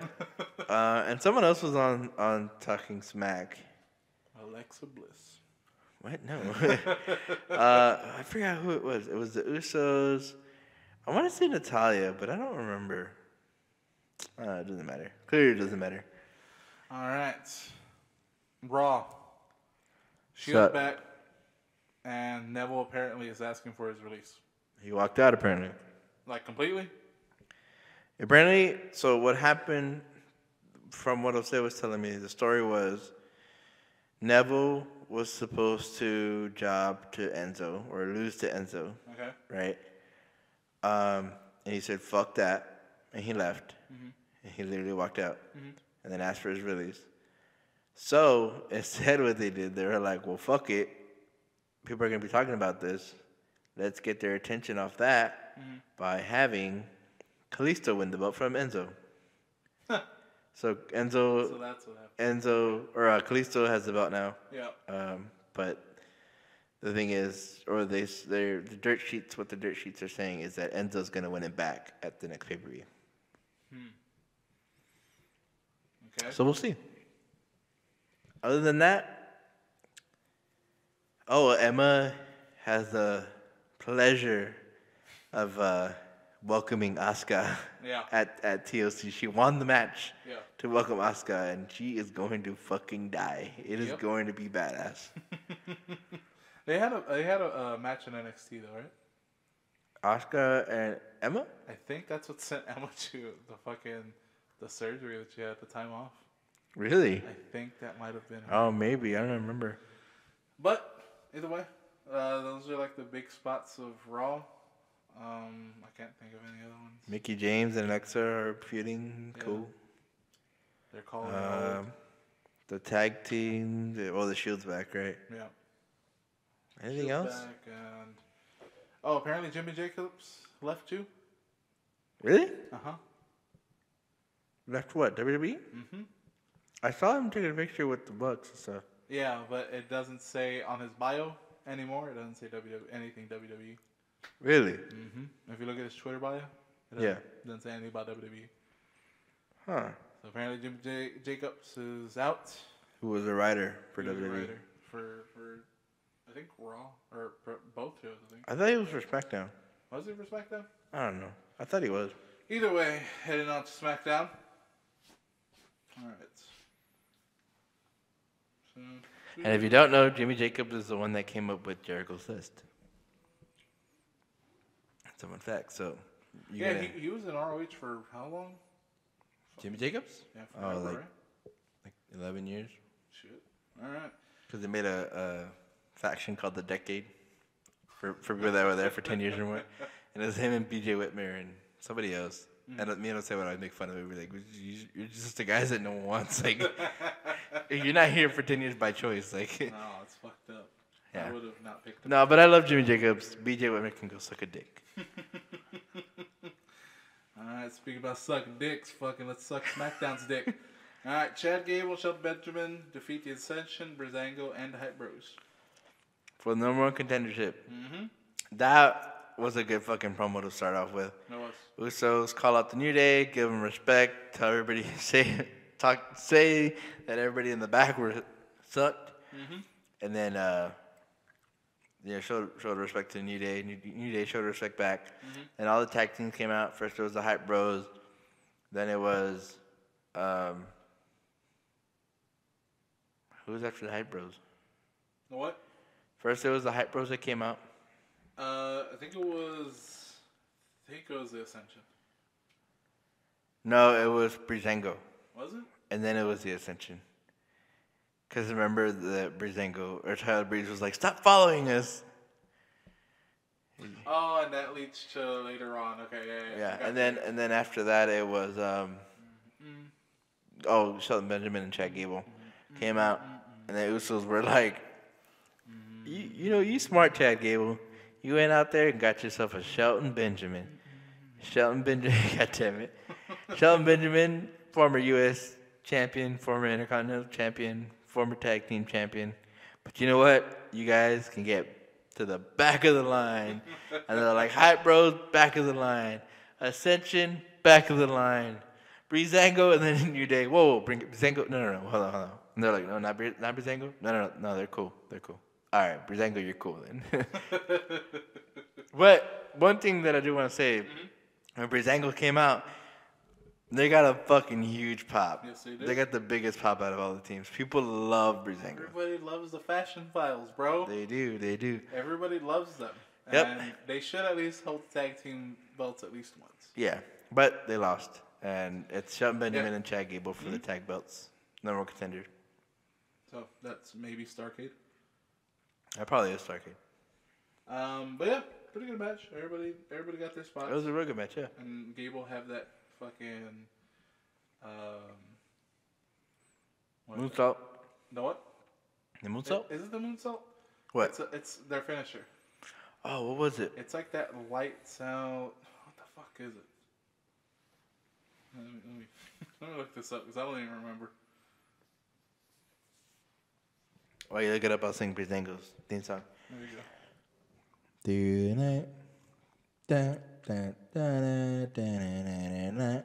And someone else was on Talking Smack. Alexa Bliss. What? No. I forgot who it was. It was the Usos. I want to say Natalia, but I don't remember. It doesn't matter. Clearly, it doesn't matter. All right. Raw. Shield's back, and Neville apparently is asking for his release. He walked out apparently. Like completely? Apparently, so what happened, from what Jose was telling me, the story was Neville was supposed to job to Enzo or lose to Enzo. Okay. Right? And he said, fuck that. And he left. Mm-hmm. And he literally walked out. Mm-hmm. And then asked for his release. So instead, what they did, they were like, well, fuck it. People are going to be talking about this. Let's get their attention off that by having Kalisto win the belt from Enzo. So Enzo, So that's what happened. Kalisto has the belt now. Yeah. But the thing is, the dirt sheets. What the dirt sheets are saying is that Enzo's gonna win it back at the next pay-per-view. Okay. So we'll see. Other than that, Emma has the pleasure of welcoming Asuka at TLC. She won the match to welcome Asuka, and she is going to fucking die. It is going to be badass. They had a match in NXT though, right? Asuka and Emma? I think that's what sent Emma to the surgery that she had the time off. Really? I think that might have been her. Oh, maybe. I don't remember. But either way, those are like the big spots of Raw. I can't think of any other ones. Mickey James and Alexa are feuding. Yeah. Cool. They're calling it old. The tag team. The Shield's back, right? Yeah. Anything Shield's else? back and apparently Jimmy Jacobs left too. Really? Uh-huh. Left what? WWE? Mm-hmm. I saw him taking a picture with the Bucks and stuff. Yeah, but it doesn't say on his bio anymore. It doesn't say anything WWE. Really? Mm-hmm. If you look at his Twitter bio, it doesn't say anything about WWE. Huh. So apparently Jimmy Jacobs is out. Who was a writer for He was a WWE? writer for I think Raw or for both shows. I think. I thought he was for SmackDown. Was he for SmackDown? I don't know. I thought he was. Either way, heading on to SmackDown. All right. So, And if you don't know, Jimmy Jacobs is the one that came up with Jericho's list. That's a fun fact. So, he was in ROH for how long? Jimmy Jacobs? Yeah, forever, right? Like 11 years. Shit. All right. Because they made a faction called the Decade for people that were there for 10 years or more. And it was him and BJ Whitmer and somebody else. And me and Jose would always make fun of it. We're like, you're just the guys that no one wants. Like, you're not here for 10 years by choice. Like, No, it's fucked up. Yeah. I would have not picked him. No, but I love Jimmy Jacobs. BJ Whitmer can go suck a dick. All right, speaking about sucking dicks, let's suck SmackDown's dick. All right, Chad Gable, Shelton Benjamin defeat the Ascension, Breezango, and the Hype Bros. For the number one contendership. Mm-hmm. That was a good fucking promo to start off with. It was. Usos call out the New Day, give them respect, tell everybody, say that everybody in the back were sucked, and then showed respect to the New Day. New Day showed respect back, and all the tag teams came out. First it was the Hype Bros, then it was who was after the Hype Bros? The what? First it was the Hype Bros that came out. I think it was the Ascension. No, it was Breezango. Was it? And then it was the Ascension. Because remember the Breezango, or Tyler Breeze was like, stop following us. Oh, and that leads to later on. Okay, yeah. And then after that it was Shelton Benjamin and Chad Gable came out, and the Usos were like, you smart Chad Gable. You went out there and got yourself a Shelton Benjamin. Shelton Benjamin, goddammit. Shelton Benjamin, former U.S. champion, former Intercontinental champion, former tag team champion. But you know what? You guys can get to the back of the line. And they're like, Hype Bros, back of the line. Ascension, back of the line. Breezango, and then New Day. Whoa, bring it. Breezango. No. Hold on. And they're like, no, not Breezango? No, they're cool. All right, Breezango, you're cool then. But one thing that I do want to say, when Breezango came out, they got a fucking huge pop. Yes, they did. They got the biggest pop out of all the teams. People love Breezango. Everybody loves the Fashion Files, bro. They do. Everybody loves them. And they should at least hold the tag team belts at least once. Yeah, but they lost. And it's Shelton Benjamin Yeah. and Chad Gable for the tag belts. Number one contender. So that's maybe Starrcade. That probably is Starrcade. But yeah, pretty good match. Everybody got their spots. It was a real good match, yeah. And Gable have that fucking Moonsault. The what? The moonsault? Is it the moonsault? What? It's their finisher. Oh, what was it? It's like that light sound. What the fuck is it? Let me look this up because I don't even remember. While you look it up, I'll sing Breezango's theme song. There you go. Do you know? Da, da, da, da, da, da, da,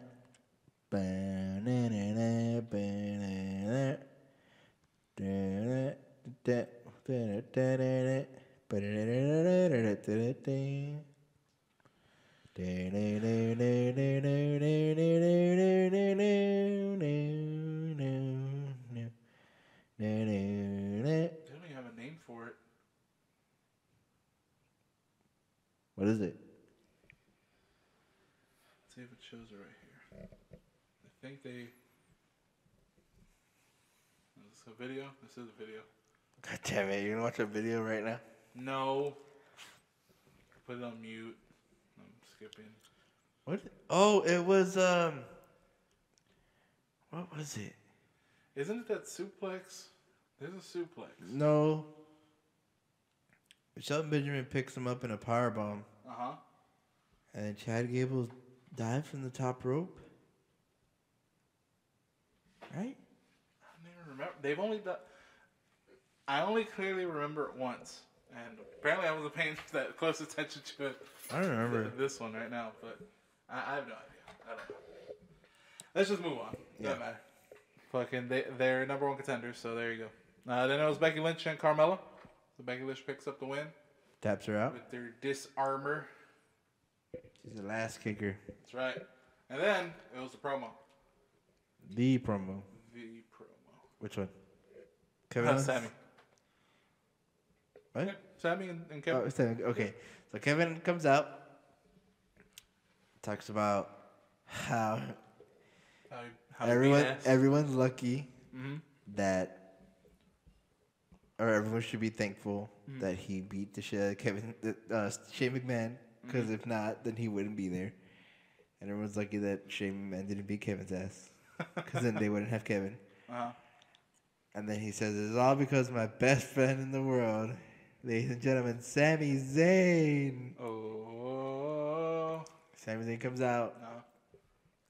They don't even have a name for it. What is it? Let's see if it shows it right here. I think they. Is this a video? This is a video. God damn it, you're gonna watch a video right now? No. Put it on mute. I'm skipping. What? Oh, it was, what was it? Isn't it that suplex? There's a suplex. No. Shelton Benjamin picks him up in a powerbomb. Uh-huh. And then Chad Gable dives from the top rope. Right? I don't even remember. They've only done. I only clearly remember it once, and apparently I wasn't paying that close attention to it. I don't remember. This one right now, but I have no idea. I don't know. Let's just move on. Doesn't matter. Fucking, they're number one contenders, so there you go. Then it was Becky Lynch and Carmella. So Becky Lynch picks up the win. Taps her out. With their disarmor. She's the last kicker. That's right. And then it was the promo. The promo. The promo. Which one? Kevin Owens? Sami. What? Yeah, Sami and Kevin. Oh, Sami. Okay. So Kevin comes out. Talks about how everyone's lucky that, or everyone should be thankful that he beat the Shane McMahon, because if not, then he wouldn't be there. And everyone's lucky that Shane McMahon didn't beat Kevin's ass, because then they wouldn't have Kevin. And then he says, "It's all because of my best friend in the world, ladies and gentlemen, Sami Zayn." Oh. Sami Zayn comes out.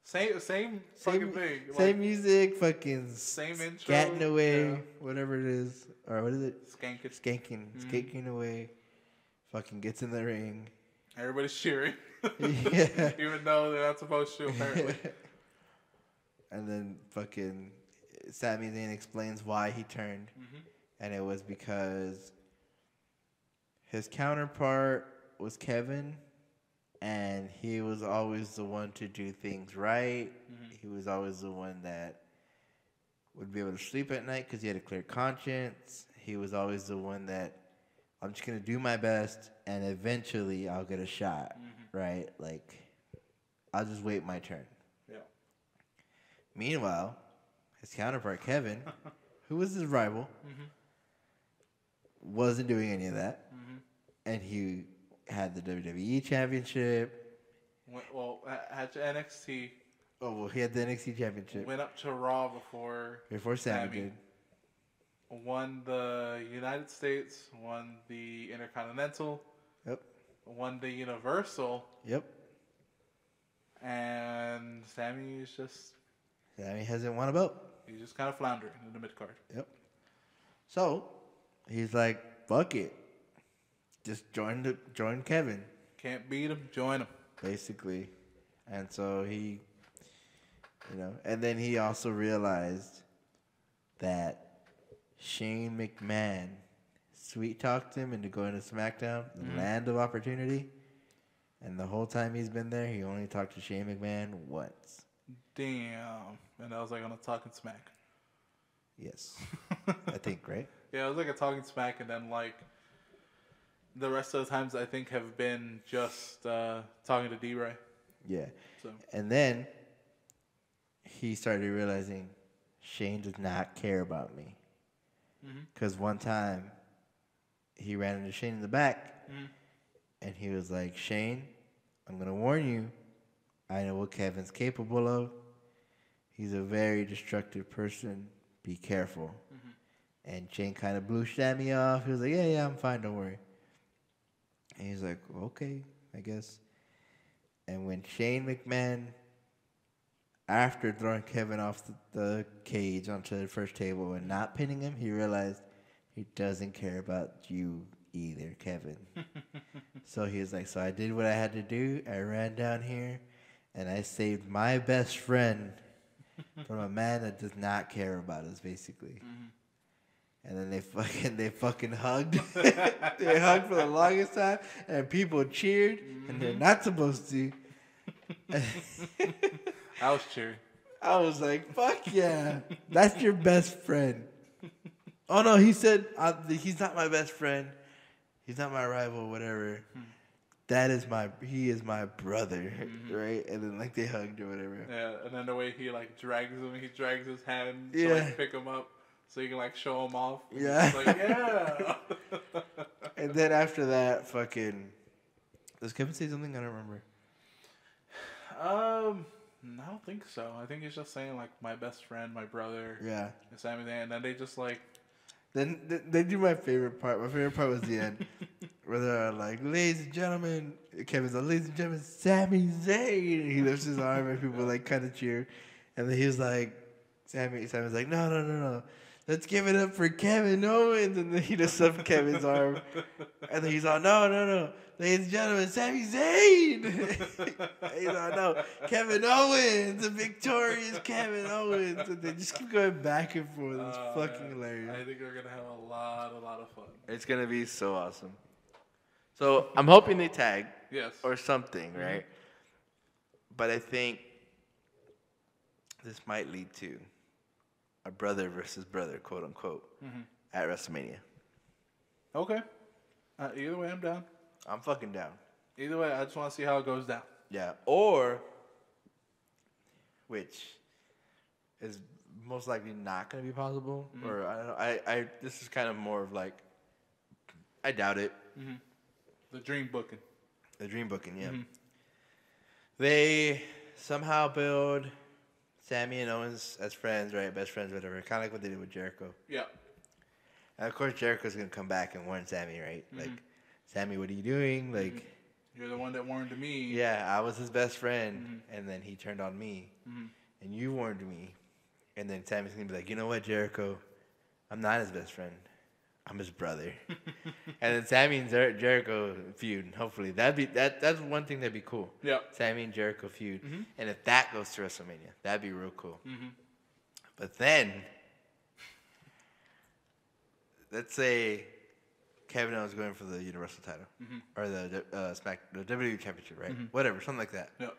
Same fucking thing. Same music, fucking same intro. Scatting away, whatever it is. Or what is it? Skanking. Skanking away. Fucking gets in the ring. Everybody's cheering. Yeah. Even though they're not supposed to, apparently. And then fucking Sami Zayn explains why he turned. And it was because his counterpart was Kevin. And he was always the one to do things right. He was always the one that would be able to sleep at night because he had a clear conscience. He was always the one that, I'm just going to do my best and eventually I'll get a shot, right? Like, I'll just wait my turn. Yeah. Meanwhile, his counterpart, Kevin, who was his rival, wasn't doing any of that. And he had the WWE Championship. Well, had NXT. Oh, well, he had the NXT Championship. Went up to Raw before Sami did. Won the United States. Won the Intercontinental. Yep. Won the Universal. Yep. And Sami hasn't won a belt. He's just kind of floundering in the mid card. Yep. So he's like, fuck it. Just join Kevin. Can't beat him, join him. Basically. And so he, and then he also realized that Shane McMahon sweet-talked him into going to SmackDown, the land of opportunity. And the whole time he's been there, he only talked to Shane McMahon once. Damn. And that was like on a Talking Smack. Yes. I think, right? Yeah, it was like a Talking Smack, and then like The rest of the times I think have been just talking to D-Ray. Yeah. So. And then he started realizing Shane does not care about me. Because one time he ran into Shane in the back and he was like, Shane, I'm going to warn you. I know what Kevin's capable of. He's a very destructive person. Be careful. And Shane kind of blew Sami off. He was like, yeah, I'm fine. Don't worry. And he's like, okay, I guess. And when Shane McMahon, after throwing Kevin off the cage onto the first table and not pinning him, he realized he doesn't care about you either, Kevin. So he was like, so I did what I had to do. I ran down here, and I saved my best friend from a man that does not care about us, basically. And then they fucking hugged. They hugged for the longest time, and people cheered, and they're not supposed to. I was cheering. I was like, fuck yeah. That's your best friend. Oh, no, he said, he's not my best friend. He's not my rival, whatever. He is my brother, right? And then, like, they hugged or whatever. Yeah, and then the way he, like, drags his hand to, like, pick him up so you can, like, show him off. Yeah. He's like, yeah. And then after that, fucking... Does Kevin say something? I don't remember. I don't think so. I think he's just saying, like, my best friend, my brother. Yeah. And Sami Zayn. And then they just, like... Then they do my favorite part. My favorite part was the end. Where they're like, ladies and gentlemen. Kevin's like, ladies and gentlemen, Sami Zayn. And he lifts his arm and people, like, kind of cheer. And then he was like, Sami's like, no. Let's give it up for Kevin Owens. And then he just lifts Kevin's arm. And then he's all, no. Ladies and gentlemen, Sami Zayn. He's all, no. Kevin Owens. The victorious Kevin Owens. And they just keep going back and forth. It's fucking hilarious. I think we're going to have a lot of fun. It's going to be so awesome. So I'm hoping they tag. Yes. Or something, right? But I think this might lead to a brother versus brother, quote unquote, at WrestleMania. Okay. Either way, I'm down. I'm fucking down. Either way, I just want to see how it goes down. Yeah. Or, which is most likely not going to be possible. Or I don't know. I this is kind of more of like, I doubt it. The dream booking. The dream booking, yeah. They somehow build Sami and Owens as friends, right? Best friends, whatever. Kind of like what they did with Jericho. Yeah. And of course, Jericho's going to come back and warn Sami, right? Like, Sami, what are you doing? Like, you're the one that warned me. Yeah, I was his best friend, and then he turned on me, and you warned me. And then Sami's going to be like, you know what, Jericho? I'm not his best friend. I'm his brother. And then Sami and Jericho feud. Hopefully, that's one thing that'd be cool. Yeah. Sami and Jericho feud, and if that goes to WrestleMania, that'd be real cool. But then, let's say Kevin Owens going for the Universal title or the WWE Championship, right? Whatever, something like that. Yeah.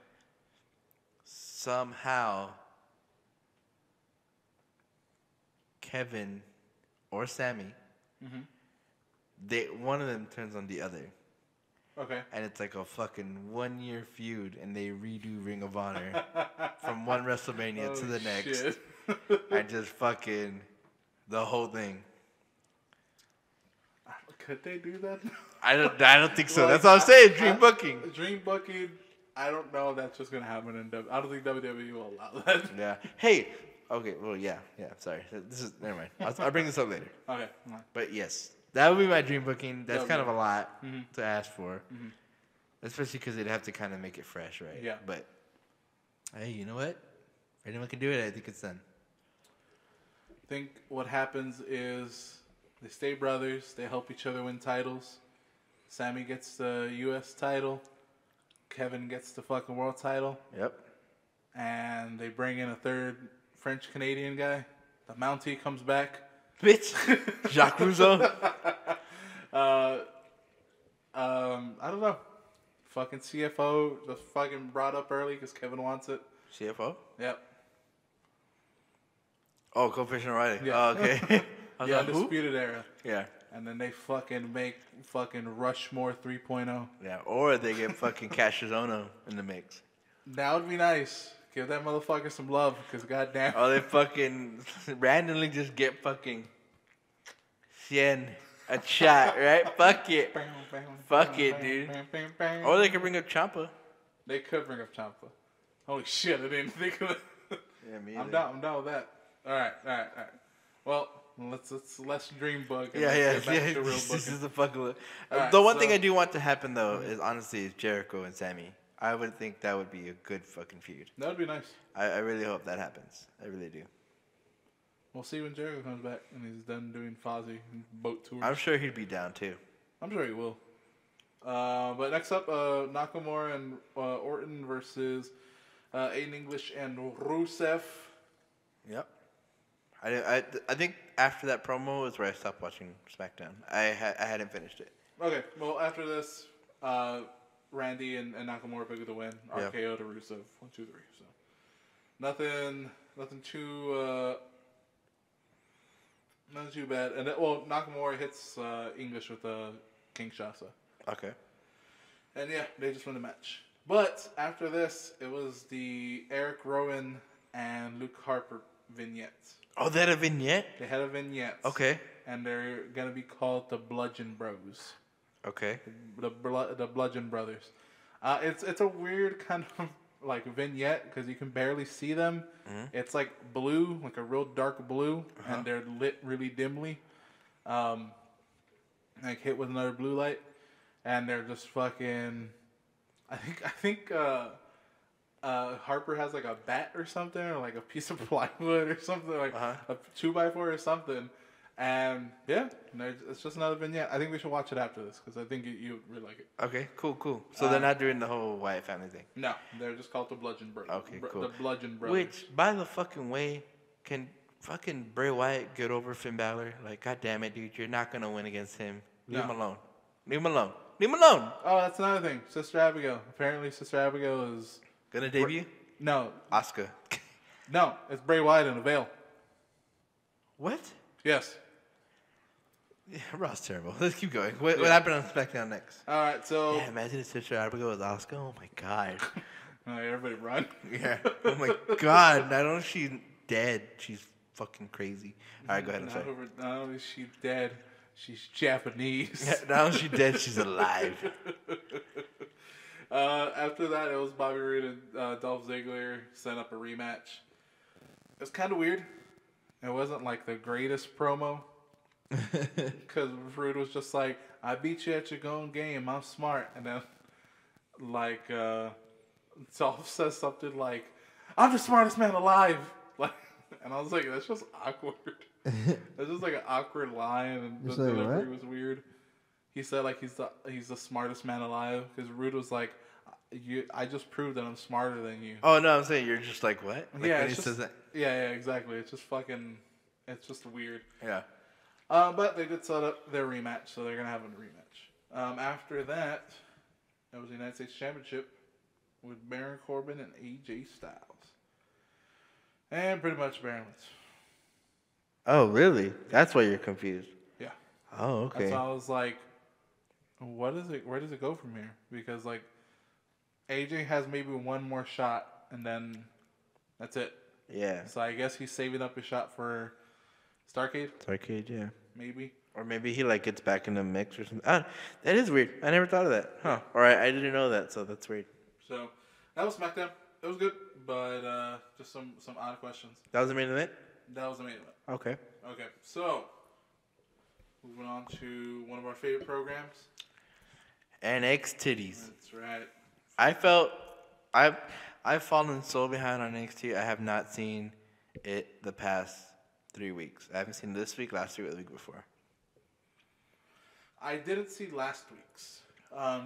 Somehow, Kevin or Sami. One of them turns on the other. Okay. And it's like a fucking 1-year feud, and they redo Ring of Honor from one WrestleMania to the next. Shit. And just fucking the whole thing. Could they do that? I don't think so. That's what I'm saying. Dream booking. Dream booking. I don't know if that's just gonna happen in WWE. I don't think WWE will allow that. Yeah. Hey. Okay. Well, yeah. Sorry. Never mind. I'll bring this up later. Okay. But yes, that would be my dream booking. That's kind of a lot to ask for, especially because they'd have to kind of make it fresh, right? Yeah. But hey, you know what? If anyone can do it, I think it's done. I think what happens is they stay brothers. They help each other win titles. Sami gets the U.S. title. Kevin gets the fucking world title. Yep. And they bring in a third French-Canadian guy. The Mountie comes back. Bitch. Jacques Rougeau. I don't know. Fucking CFO just fucking brought up early because Kevin wants it. CFO? Yep. Oh, co-efficient writing. Yeah. Oh, okay. I was The like, who? Undisputed Era. Yeah. And then they fucking make fucking Rushmore 3.0. Yeah. Or they get fucking Cassius Ohno in the mix. That would be nice. Give that motherfucker some love, because goddamn. Or they fucking randomly just get fucking 100 a shot, right? Fuck it. Fuck it, dude. Or they could bring up Ciampa. They could bring up Ciampa. Holy shit, I didn't think of it. Yeah, me I'm down with that. All right. Well, let's dream bug. And Yeah. get back to real This booking. is the fucking. Right, The one thing I do want to happen though is honestly Jericho and Sami. I would think that would be a good fucking feud. That would be nice. I really hope that happens. I really do. We'll see when Jericho comes back and he's done doing Fozzy and boat tours. I'm sure he'd be down too. I'm sure he will. But next up, Nakamura and Orton versus Aiden English and Rusev. Yep. I think after that promo is where I stopped watching SmackDown. I hadn't finished it. Okay, well after this, Randy and Nakamura pick up the win. RKO to Rusev. 1, 2, 3. So nothing too bad. And then, Nakamura hits English with a Kinshasa. Okay. And yeah, they just win the match. But after this, it was the Eric Rowan and Luke Harper vignettes. Oh, they had a vignette? They had a vignette. Okay. And they're going to be called the Bludgeon Bros. Okay. The Bludgeon Brothers. It's a weird kind of like vignette because you can barely see them. Mm-hmm. It's like blue, like a real dark blue, and they're lit really dimly. Like hit with another blue light. And they're just fucking. I think Harper has like a bat or something, or like a piece of plywood or something, like a 2x4 or something. And yeah, it's just another vignette. I think we should watch it after this because I think you would really like it. Okay, cool. So they're not doing the whole Wyatt family thing. No, they're just called the Bludgeon Brothers. Okay, cool. The Bludgeon Brothers. Which, by the fucking way, can fucking Bray Wyatt get over Finn Balor? Like, god damn it, dude, you're not gonna win against him. Leave him alone. Leave him alone. Oh, that's another thing. Sister Abigail. Apparently, Sister Abigail is gonna debut. No, Asuka. No, it's Bray Wyatt in a veil. What? Yes. Yeah, Raw's terrible. Let's keep going. What happened on SmackDown next? All right, so yeah, imagine if Sister Abigail was Asuka. Oh my god. Everybody run. Yeah. Oh my god. Not only is she dead, she's fucking crazy. All right, go ahead. I'm sorry. Not only is she dead, she's Japanese. Yeah, not only is she dead, she's alive. After that, it was Bobby Roode and Dolph Ziggler set up a rematch. It was kind of weird. It wasn't like the greatest promo. Because Roode was just like, I beat you at your own game. I'm smart. And then, like, Dolph says something like, I'm the smartest man alive. Like, and I was like, that's just awkward. That's just like an awkward line. And the delivery was weird. He said, like, he's the smartest man alive. Because Roode was like, I just proved that I'm smarter than you. Oh, no, I'm saying you're just like, what? Like yeah, when he says that. Yeah, exactly. It's just fucking, it's just weird. Yeah. But they did set up their rematch, so they're going to have a rematch. After that, it was the United States Championship with Baron Corbin and AJ Styles. And pretty much Baron wins. Oh, really? That's why you're confused. Yeah. Oh, okay. That's why I was like, where does it go from here? Because, like, AJ has maybe one more shot, and then that's it. Yeah. So I guess he's saving up his shot for Starrcade? Starrcade, yeah. Maybe. Or maybe he, like, gets back in the mix or something. That is weird. I never thought of that. Huh. Or I didn't know that, so that's weird. So, that was SmackDown. It was good, but just some odd questions. That was the main event? That was the main event. Okay. Okay, so, moving on to one of our favorite programs. NXT titties. That's right. I've fallen so behind on NXT. I have not seen it the past 3 weeks. I haven't seen this week, last week, or the week before. I didn't see last week's,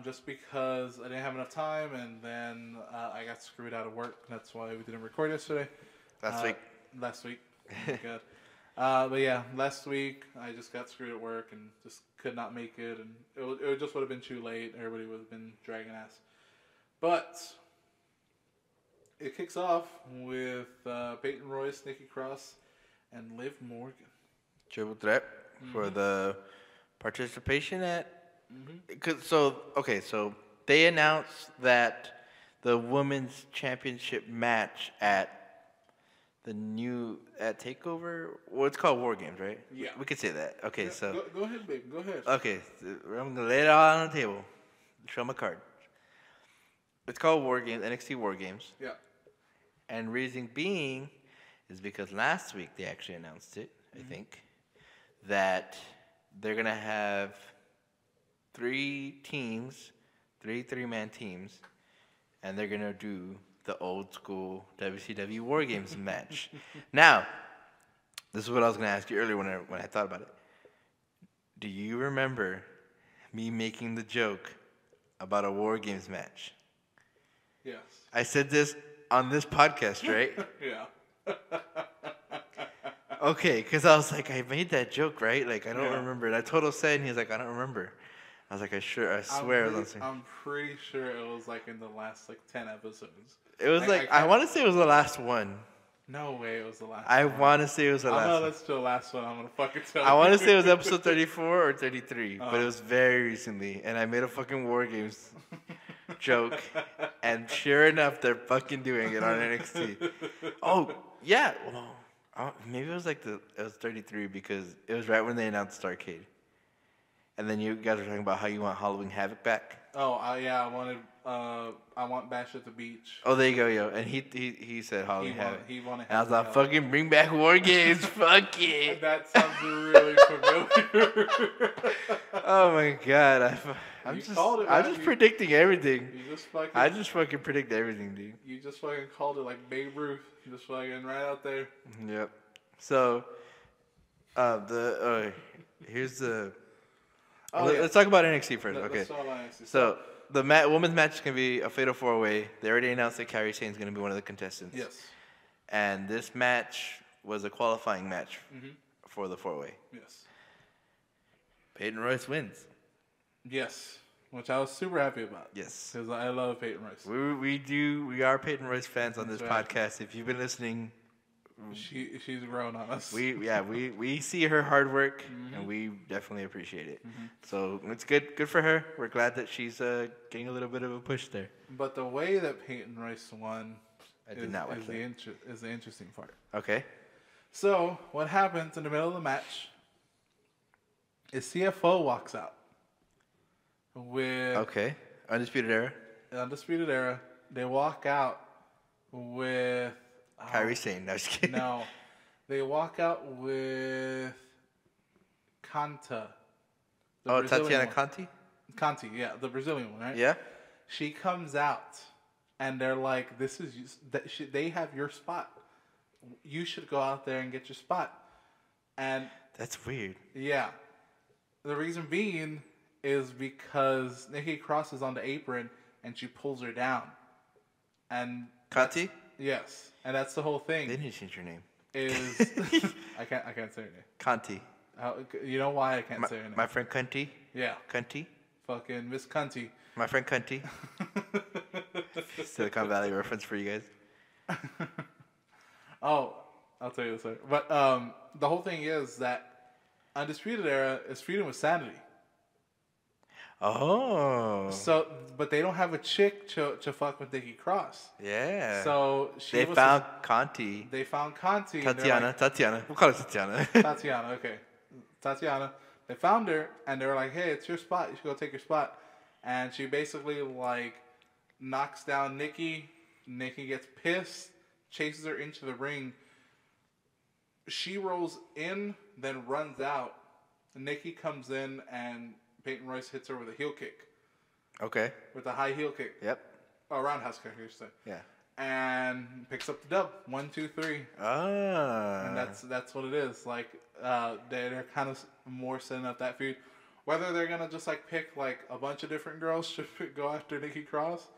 just because I didn't have enough time, and then I got screwed out of work. That's why we didn't record yesterday. Last week. Good. But yeah, last week I just got screwed at work and just could not make it, and it just would have been too late. Everybody would have been dragging ass. But it kicks off with Peyton Royce, Nikki Cross, and Liv Morgan. triple threat for the participation at. So they announced that the women's championship match at at Takeover. Well, it's called War Games, right? Yeah. We could say that. Okay, Yeah, so go ahead, babe. Go ahead. okay, so I'm gonna lay it all on the table. Show my card. It's called War Games, NXT War Games, Yeah. and reason being is because last week they actually announced it. I think that they're gonna have 3 teams, 3-man teams, and they're gonna do the old school WCW War Games match. Now, this is what I was gonna ask you earlier when I thought about it. Do you remember me making the joke about a War Games match? Yes. I said this on this podcast, right? Yeah. Okay, because I was like, I made that joke, right? Like, I don't Yeah. remember. And I told Jose, and he was like, I don't remember. I was like, I swear I was on scene. I'm pretty sure it was like in the last like 10 episodes. It was I want to say it was the last one. No way it was the last I one. want to say it was the last I'm gonna one. listen to the last one. I'm gonna fucking tell I you. want to say it was episode 34 or 33, but it was very recently. And I made a fucking War Games joke. And sure enough, they're fucking doing it on NXT. Oh, yeah. Well, maybe it was it was 33 because it was right when they announced Starrcade. And then you guys were talking about how you want Halloween Havoc back. Oh, yeah. I want Bash at the Beach. Oh, there you go, yo. And he said Halloween Havoc. He wanted. And I was like, fucking bring back War Games. Fuck it. That sounds really familiar. Oh my god. I'm You just called it, I'm man. just predicting everything. I just fucking predict everything, dude. You just fucking called it like Babe Ruth. You just fucking right out there. Yep. So, here's the. Let's talk about NXT first. Okay. Let's talk about NXT. So the women's match is gonna be a fatal 4-way. They already announced that Kairi Sane's gonna be one of the contestants. Yes. And this match was a qualifying match for the 4-way. Yes. Peyton Royce wins. Yes. Which I was super happy about. Yes. Because I love Peyton Royce. We are Peyton Royce fans on this That's right. podcast. If you've been listening, She's grown on us. we see her hard work and we definitely appreciate it. So it's good for her. We're glad that she's getting a little bit of a push there. But the way that Peyton Royce won is the interesting part. Okay. So what happens in the middle of the match is CFO walks out with Undisputed Era. Undisputed Era. They walk out with Kairi Sane. No, just kidding. No, they walk out with Kanta. Tatiana Conti? Conti, yeah, the Brazilian one, right? Yeah. She comes out, and they're like, "This is they have your spot. You should go out there and get your spot." And that's weird. Yeah, the reason being is because Nikki Cross is on the apron and she pulls her down, and Conti. Yes, and that's the whole thing. They need to change your name. Is I can't say her name. Conti. You know why I can't say her name? My friend Cunty. Yeah. Cunty. Fucking Miss Cunty. My friend Cunty. Silicon Valley reference for you guys. Oh, I'll tell you this later. But the whole thing is that Undisputed Era is feuding with Sanity. Oh. So, but they don't have a chick to fuck with Nikki Cross. Yeah. So they found Conti. They found Conti. Tatiana. We'll call her Tatiana. Tatiana, okay. Tatiana. They found her, and they were like, hey, it's your spot. You should go take your spot. And she basically, knocks down Nikki. Nikki gets pissed, chases her into the ring. She rolls in, then runs out. Nikki comes in, and Peyton Royce hits her with a heel kick. Okay. With a high heel kick. Yep. Oh, roundhouse kick, you say. Yeah. And picks up the dub. 1, 2, 3. Ah. And that's what it is. They're kind of more setting up that feud. Whether they're gonna just pick a bunch of different girls to go after Nikki Cross,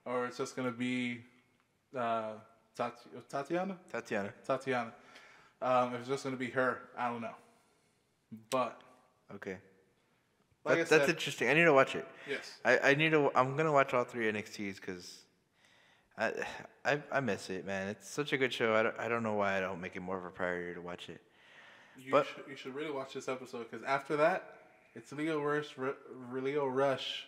or it's just gonna be Tatiana. If it's just gonna be her, I don't know. But okay. That's interesting. I need to watch it. Yes. I'm gonna watch all 3 NXTs because I miss it, man. It's such a good show. I don't know why I don't make it more of a priority to watch it. You should really watch this episode because after that, it's Leo Rush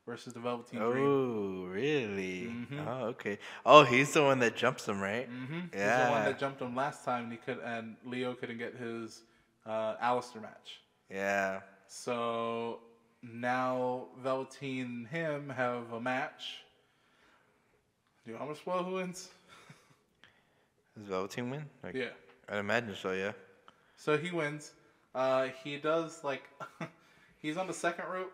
versus the Velveteen Dream. Oh, really? Mm-hmm. Oh, okay. Oh, he's the one that jumps him, right? Mm-hmm. Yeah. He's the one that jumped him last time, and Leo couldn't get his Alistair match. Yeah. So now Velveteen and him have a match. Do you want me to spoil who wins? Does Velveteen win? Like, Yeah. I'd imagine so, yeah. So he wins. He does like he's on the second rope,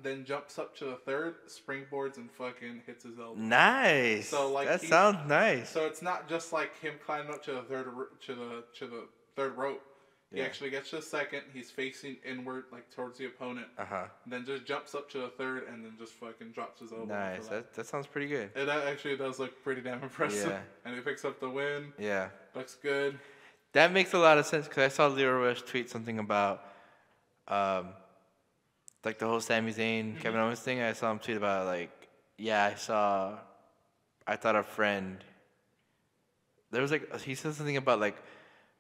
then jumps up to the third, springboards and fucking hits his elbow. Nice. So like that sounds nice. So it's not just like him climbing up to the third rope. He actually gets to the second. He's facing inward, like towards the opponent. Then just jumps up to the third, and then just fucking drops his elbow. Nice. That sounds pretty good. It actually does look pretty damn impressive. Yeah. And he picks up the win. Yeah. Looks good. That makes a lot of sense because I saw Leo Rush tweet something about, like the whole Sami Zayn, Kevin Owens thing. I saw him tweet about like, yeah, I thought a friend. There was like he said something about like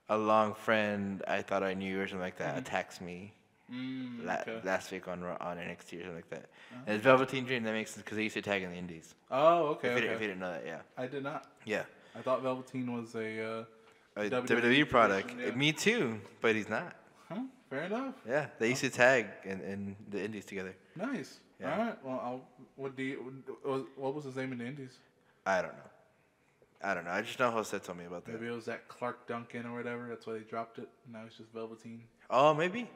a long friend I thought I knew or something like that attacks me last week on NXT or something like that. And it's Velveteen Dream. That makes sense because they used to tag in the Indies. Oh, okay. If you didn't know that, yeah. I did not. Yeah. I thought Velveteen was a WWE product. Yeah. Me too, but he's not. Huh? Fair enough. Yeah, they used to tag in the Indies together. Nice. Yeah. All right. Well, what was his name in the Indies? I don't know. I just know Jose told me about that. Maybe it was that Clark Duncan or whatever. That's why they dropped it. Now it's just Velveteen. Oh, maybe.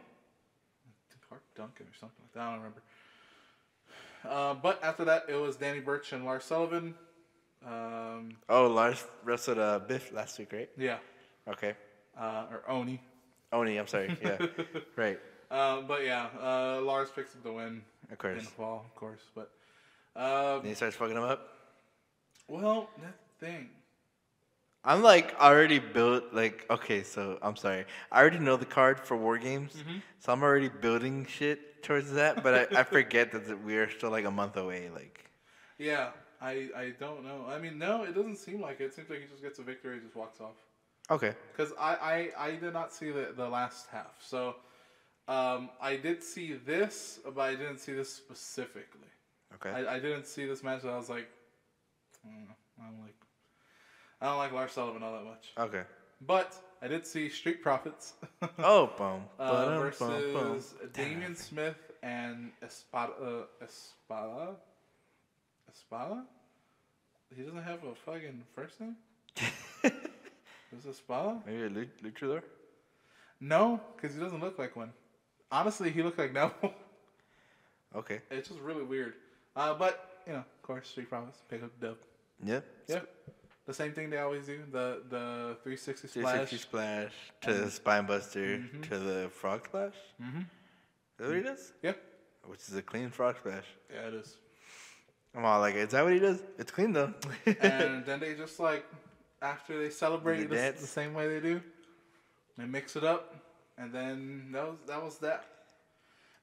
Clark Duncan or something like that. I don't remember. But after that, it was Danny Burch and Lars Sullivan. Lars wrestled Biff last week, right? Yeah. Okay. Or Oni. Oni, I'm sorry. Yeah. Right. But yeah, Lars picks up the win. Of course. In the fall, of course. But Then he starts fucking him up. well, that's the thing. I'm like already built. Like, okay, so I'm sorry. I already know the card for War Games, so I'm already building shit towards that. But I forget that we are still like a month away. Like. Yeah, I don't know. I mean, no, it doesn't seem like it. It seems like he just gets a victory and just walks off. Okay. Because I did not see the last half. So I did see this, but I didn't see this specifically. Okay. I didn't see this match, and I was like, I don't like Lars Sullivan all that much. Okay. But I did see Street Profits. Oh, boom. Versus Damian Smith and Espada. Espada? He doesn't have a fucking first name? Is it Espada? Maybe a luchador? No, because he doesn't look like one. Honestly, he looked like no. Okay. It's just really weird. But, of course, Street Profits pick up the dub. Yep. Yeah. The same thing they always do. The 360 splash. 360 splash to the spine buster to the frog splash? Mm-hmm. Is that what he does? Yeah. Which is a clean frog splash. Yeah, it is. I'm all like, is that what he does? It's clean though. And then they just like, after they celebrate the same way they do, they mix it up. And then that was that.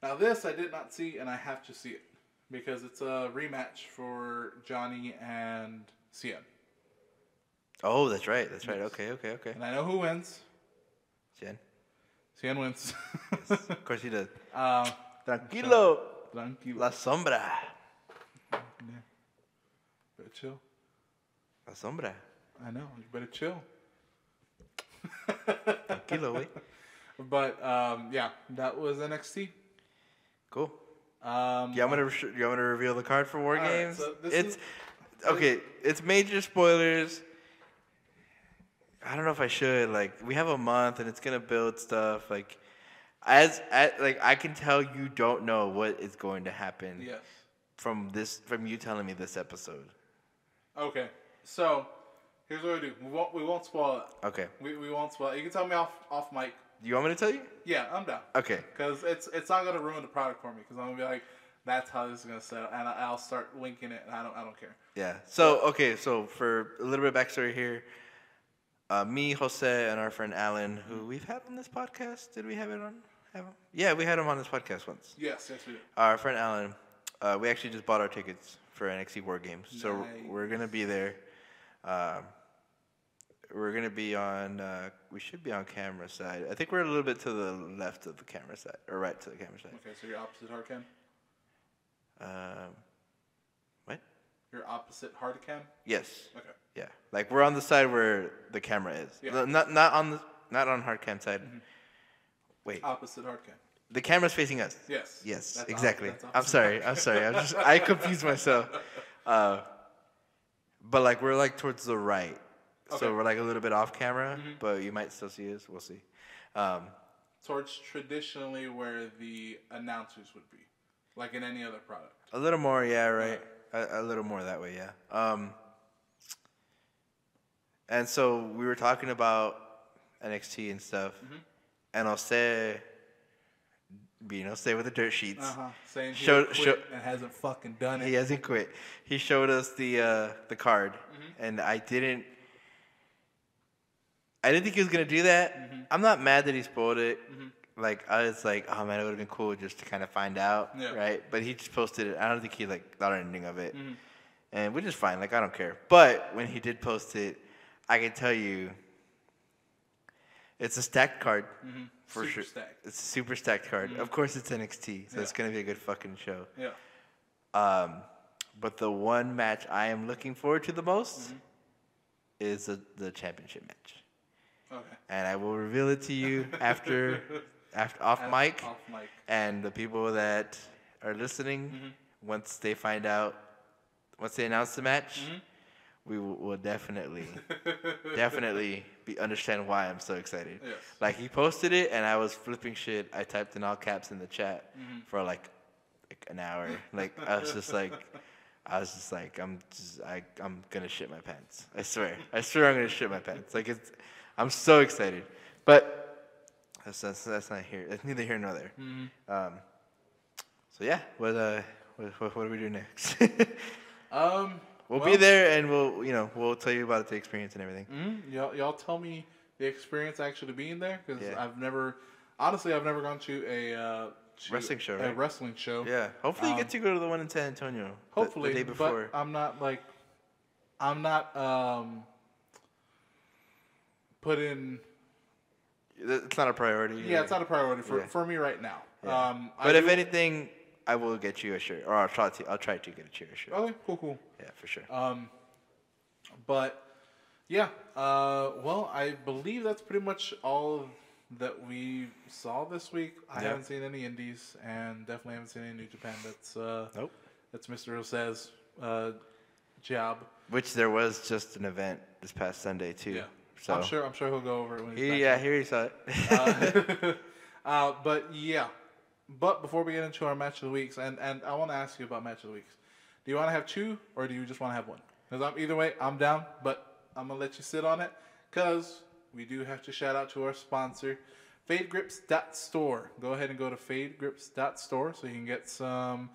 Now this I did not see, and I have to see it. Because it's a rematch for Johnny and Cien. Oh, that's right. That's right. Yes. Okay. And I know who wins. Cien wins. Yes, of course he does. Tranquilo. La sombra. Yeah. Better chill. La sombra. I know. You better chill. Tranquilo, wait. But yeah, that was NXT. Cool. You want me to reveal the card for War Games? Right, so it's major spoilers. I don't know if I should. Like, we have a month and it's gonna build stuff. Like, I can tell you don't know what is going to happen. Yes. From you telling me this episode. Okay. So here's what we do. We won't spoil it. Okay. We won't spoil it. You can tell me off mic. Do you want me to tell you? Yeah, I'm down. Okay. Because it's not gonna ruin the product for me. Because I'm gonna be like, that's how this is gonna set up, and I'll start linking it, and I don't care. Yeah. So so for a little bit of backstory here, me, Jose, and our friend Alan, who we've had on this podcast. Did we have it on? Yeah, we had him on this podcast once. Yes, we did. Our friend Alan, we actually just bought our tickets for NXT War Games, so we're gonna be there. we're gonna be on. We should be on camera side. I think we're a little bit to the left of the camera side, or right to the camera side. Okay, so you're opposite hard cam. What? You're opposite hard cam. Yes. Okay. Yeah, like we're on the side where the camera is. Yeah. Not on hard cam side. Mm-hmm. Wait. Opposite hard cam. The camera's facing us. Yes. Yes, That's exactly. that's I'm sorry. I confused myself. But like we're like towards the right, Okay. so we're like a little bit off camera, but you might still see us. We'll see. Towards traditionally where the announcers would be, like in any other product. A little more, yeah, right. A little more that way, yeah. And so we were talking about NXT and stuff, and Jose, stay with the dirt sheets. Saying he quit and hasn't fucking done it. He hasn't quit. He showed us the card, and I didn't think he was gonna do that. I'm not mad that he spoiled it. Like I was like, oh man, it would have been cool just to kind of find out, right? But he just posted it. I don't think he like thought anything of it, and which is fine. Like I don't care. But when he did post it, I can tell you, it's a stacked card for super sure. Stacked. It's a super stacked card. Of course, it's NXT, so it's gonna be a good fucking show. Yeah. But the one match I am looking forward to the most is the championship match. Okay. And I will reveal it to you after off mic. Off mic. And the people that are listening, once they announce the match, we will definitely understand why I'm so excited. Yes. Like he posted it, and I was flipping shit. I typed in all caps in the chat for like an hour. Like I was just like, I'm gonna shit my pants. I swear I'm gonna shit my pants. Like I'm so excited, but that's not here. That's neither here nor there. So yeah, what do we do next? We'll be there, and we'll tell you about the experience and everything. Y'all tell me the experience actually being there, because I've never gone to a wrestling show. A wrestling show. Yeah, hopefully you get to go to the one in San Antonio. Hopefully, the day before. But I'm not put in. It's not a priority. Yeah, it's not a priority for me right now. Yeah. But if anything, I will get you a shirt, or I'll try to get a shirt. Okay, cool. Yeah, for sure. But yeah, well, I believe that's pretty much all that we saw this week. I haven't seen any indies, and definitely haven't seen any New Japan. That's nope. That's Mr. Jose's job. Which there was just an event this past Sunday too. Yeah. So I'm sure he'll go over it when he's back. Yeah, here he saw it. But before we get into our match of the weeks, and I want to ask you about match of the weeks. Do you want to have two, or do you just want to have one? Because either way, I'm down, but I'm gonna let you sit on it, because we do have to shout out to our sponsor, FadeGrips.store. Go ahead and go to FadeGrips.store so you can get some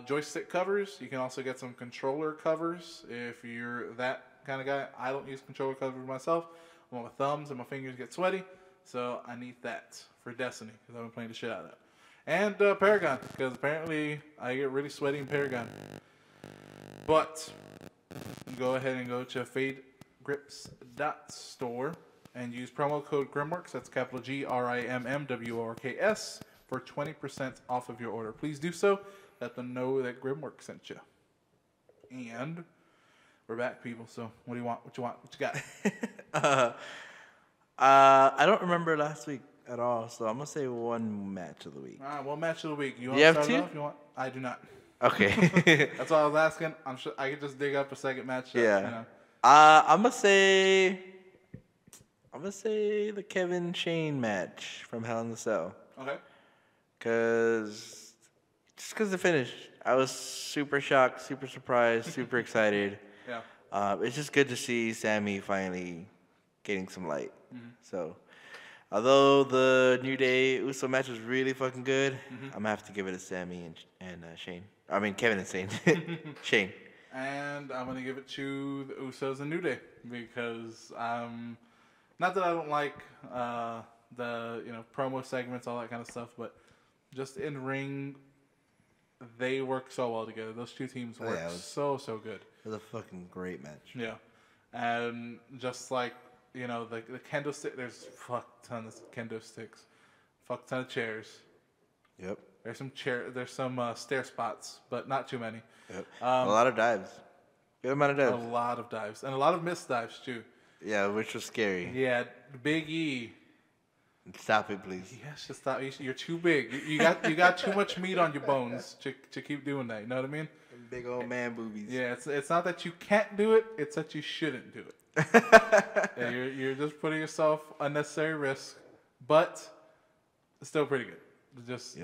joystick covers. You can also get some controller covers if you're that kind of guy. I don't use controller covers myself. My thumbs and my fingers get sweaty, so I need that for Destiny, because I've been playing the shit out of that. And Paragon, because apparently I get really sweaty in Paragon. But go ahead and go to FadeGrips.store and use promo code Grimworks, that's capital GRIMMWORKS, for 20% off of your order. Please do so. Let them know that Grimworks sent you. And we're back, people. So what do you want? What you got? I don't remember last week at all, so I'm gonna say one match of the week. All right, one match of the week. You Do you have start it two? off? You want? I do not. Okay. That's all I was asking. I'm sure I could just dig up a second match. Yeah. I'm gonna say the Kevin Shane match from Hell in the Cell. Okay. Cause the finish, I was super shocked, super surprised, super excited. Yeah. It's just good to see Sami finally getting some light. So, although the New Day Uso match was really fucking good, I'm gonna have to give it to Sami and Shane. I mean Kevin and Shane. Shane. And I'm gonna give it to the Usos and New Day, because not that I don't like the promo segments, all that kind of stuff, but just in ring, they work so well together. Those two teams work so good. It was a fucking great match. Yeah. And just like, you know, the kendo stick, there's fuck ton of kendo sticks, fuck ton of chairs. Yep. There's some stair spots, but not too many. Yep. A lot of dives. Good amount of dives. A lot of dives and a lot of missed dives too. Yeah, which was scary. Yeah, Big E. Stop it, please. Yes, just stop. You're too big. You got too much meat on your bones to keep doing that. You know what I mean? Big old man boobies. Yeah, it's not that you can't do it. It's that you shouldn't do it. Yeah, you're just putting yourself unnecessary risk, but it's still pretty good. Just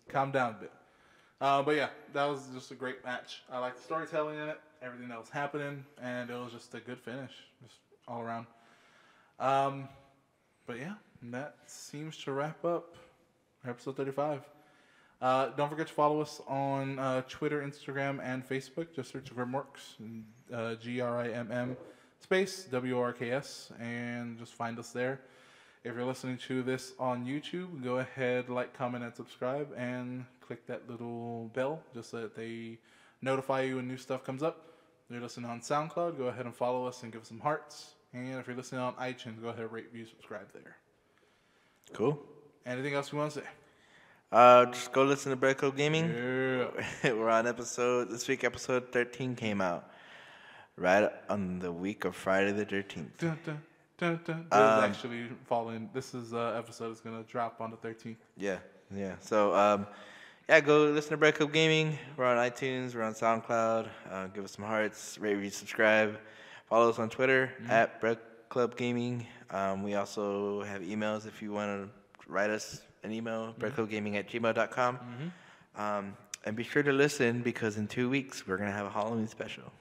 calm down a bit. But yeah, that was just a great match. I like the storytelling in it, everything that was happening, and it was just a good finish, just all around. But yeah, that seems to wrap up episode 35. Don't forget to follow us on Twitter, Instagram, and Facebook. Just search Grimworks, GRIMM space WRKS, and just find us there. If you're listening to this on YouTube, go ahead, like, comment, and subscribe, and click that little bell just so that they notify you when new stuff comes up. If you're listening on SoundCloud, go ahead and follow us and give us some hearts. And if you're listening on iTunes, go ahead, rate, review, subscribe there. Cool. Anything else you want to say? Just go listen to Bread Club Gaming. Yeah. We're on this week episode 13 came out. Right on the week of Friday the 13th. Dun, dun, dun, dun. This is actually falling. This is episode is going to drop on the 13th. Yeah. So, go listen to Bread Club Gaming. We're on iTunes. We're on SoundCloud. Give us some hearts. Rate, review, subscribe. Follow us on Twitter at Bread Club Gaming. We also have emails if you want to write us an email, breadclubgaming@gmail.com. And be sure to listen because in 2 weeks we're going to have a Halloween special.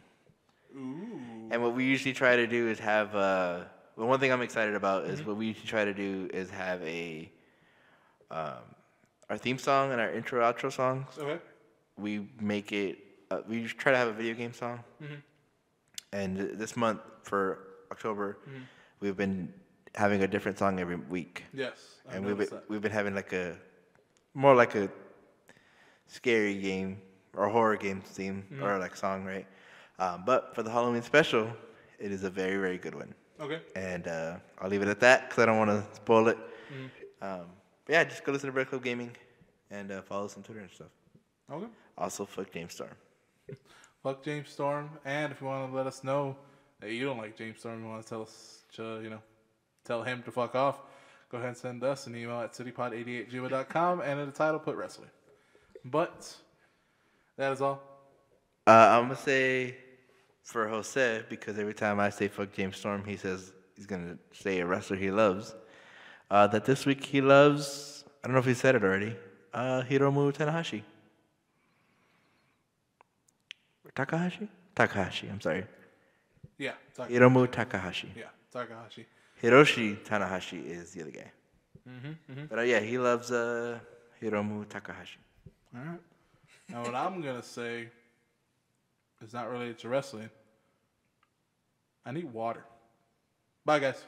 Ooh. And what we usually try to do is have, one thing I'm excited about is what we usually try to do is have our theme song and our intro outro songs. Okay. We make it, we try to have a video game song. And this month for October, we've been having a different song every week. Yes. And we've been having more like a scary game or horror game theme or like song, right? But for the Halloween special, it is a very, very good one. Okay. And I'll leave it at that because I don't want to spoil it. But yeah, just go listen to Bread Club Gaming and follow us on Twitter and stuff. Okay. Also, fuck James Storm. Fuck James Storm. And if you want to let us know that you don't like James Storm, you want to tell us to, tell him to fuck off, go ahead and send us an email at citypod88@gmail.com and in the title put wrestling. But that is all. I'm going to say for Jose, because every time I say fuck James Storm, he says he's going to say a wrestler he loves. That this week he loves, I don't know if he said it already, Hiromu Tanahashi. Takahashi, I'm sorry. Yeah. Hiromu Takahashi. Yeah, Takahashi. Hiroshi Tanahashi is the other guy. But yeah, he loves Hiromu Takahashi. All right. Now what I'm going to say is not related to wrestling. I need water. Bye, guys.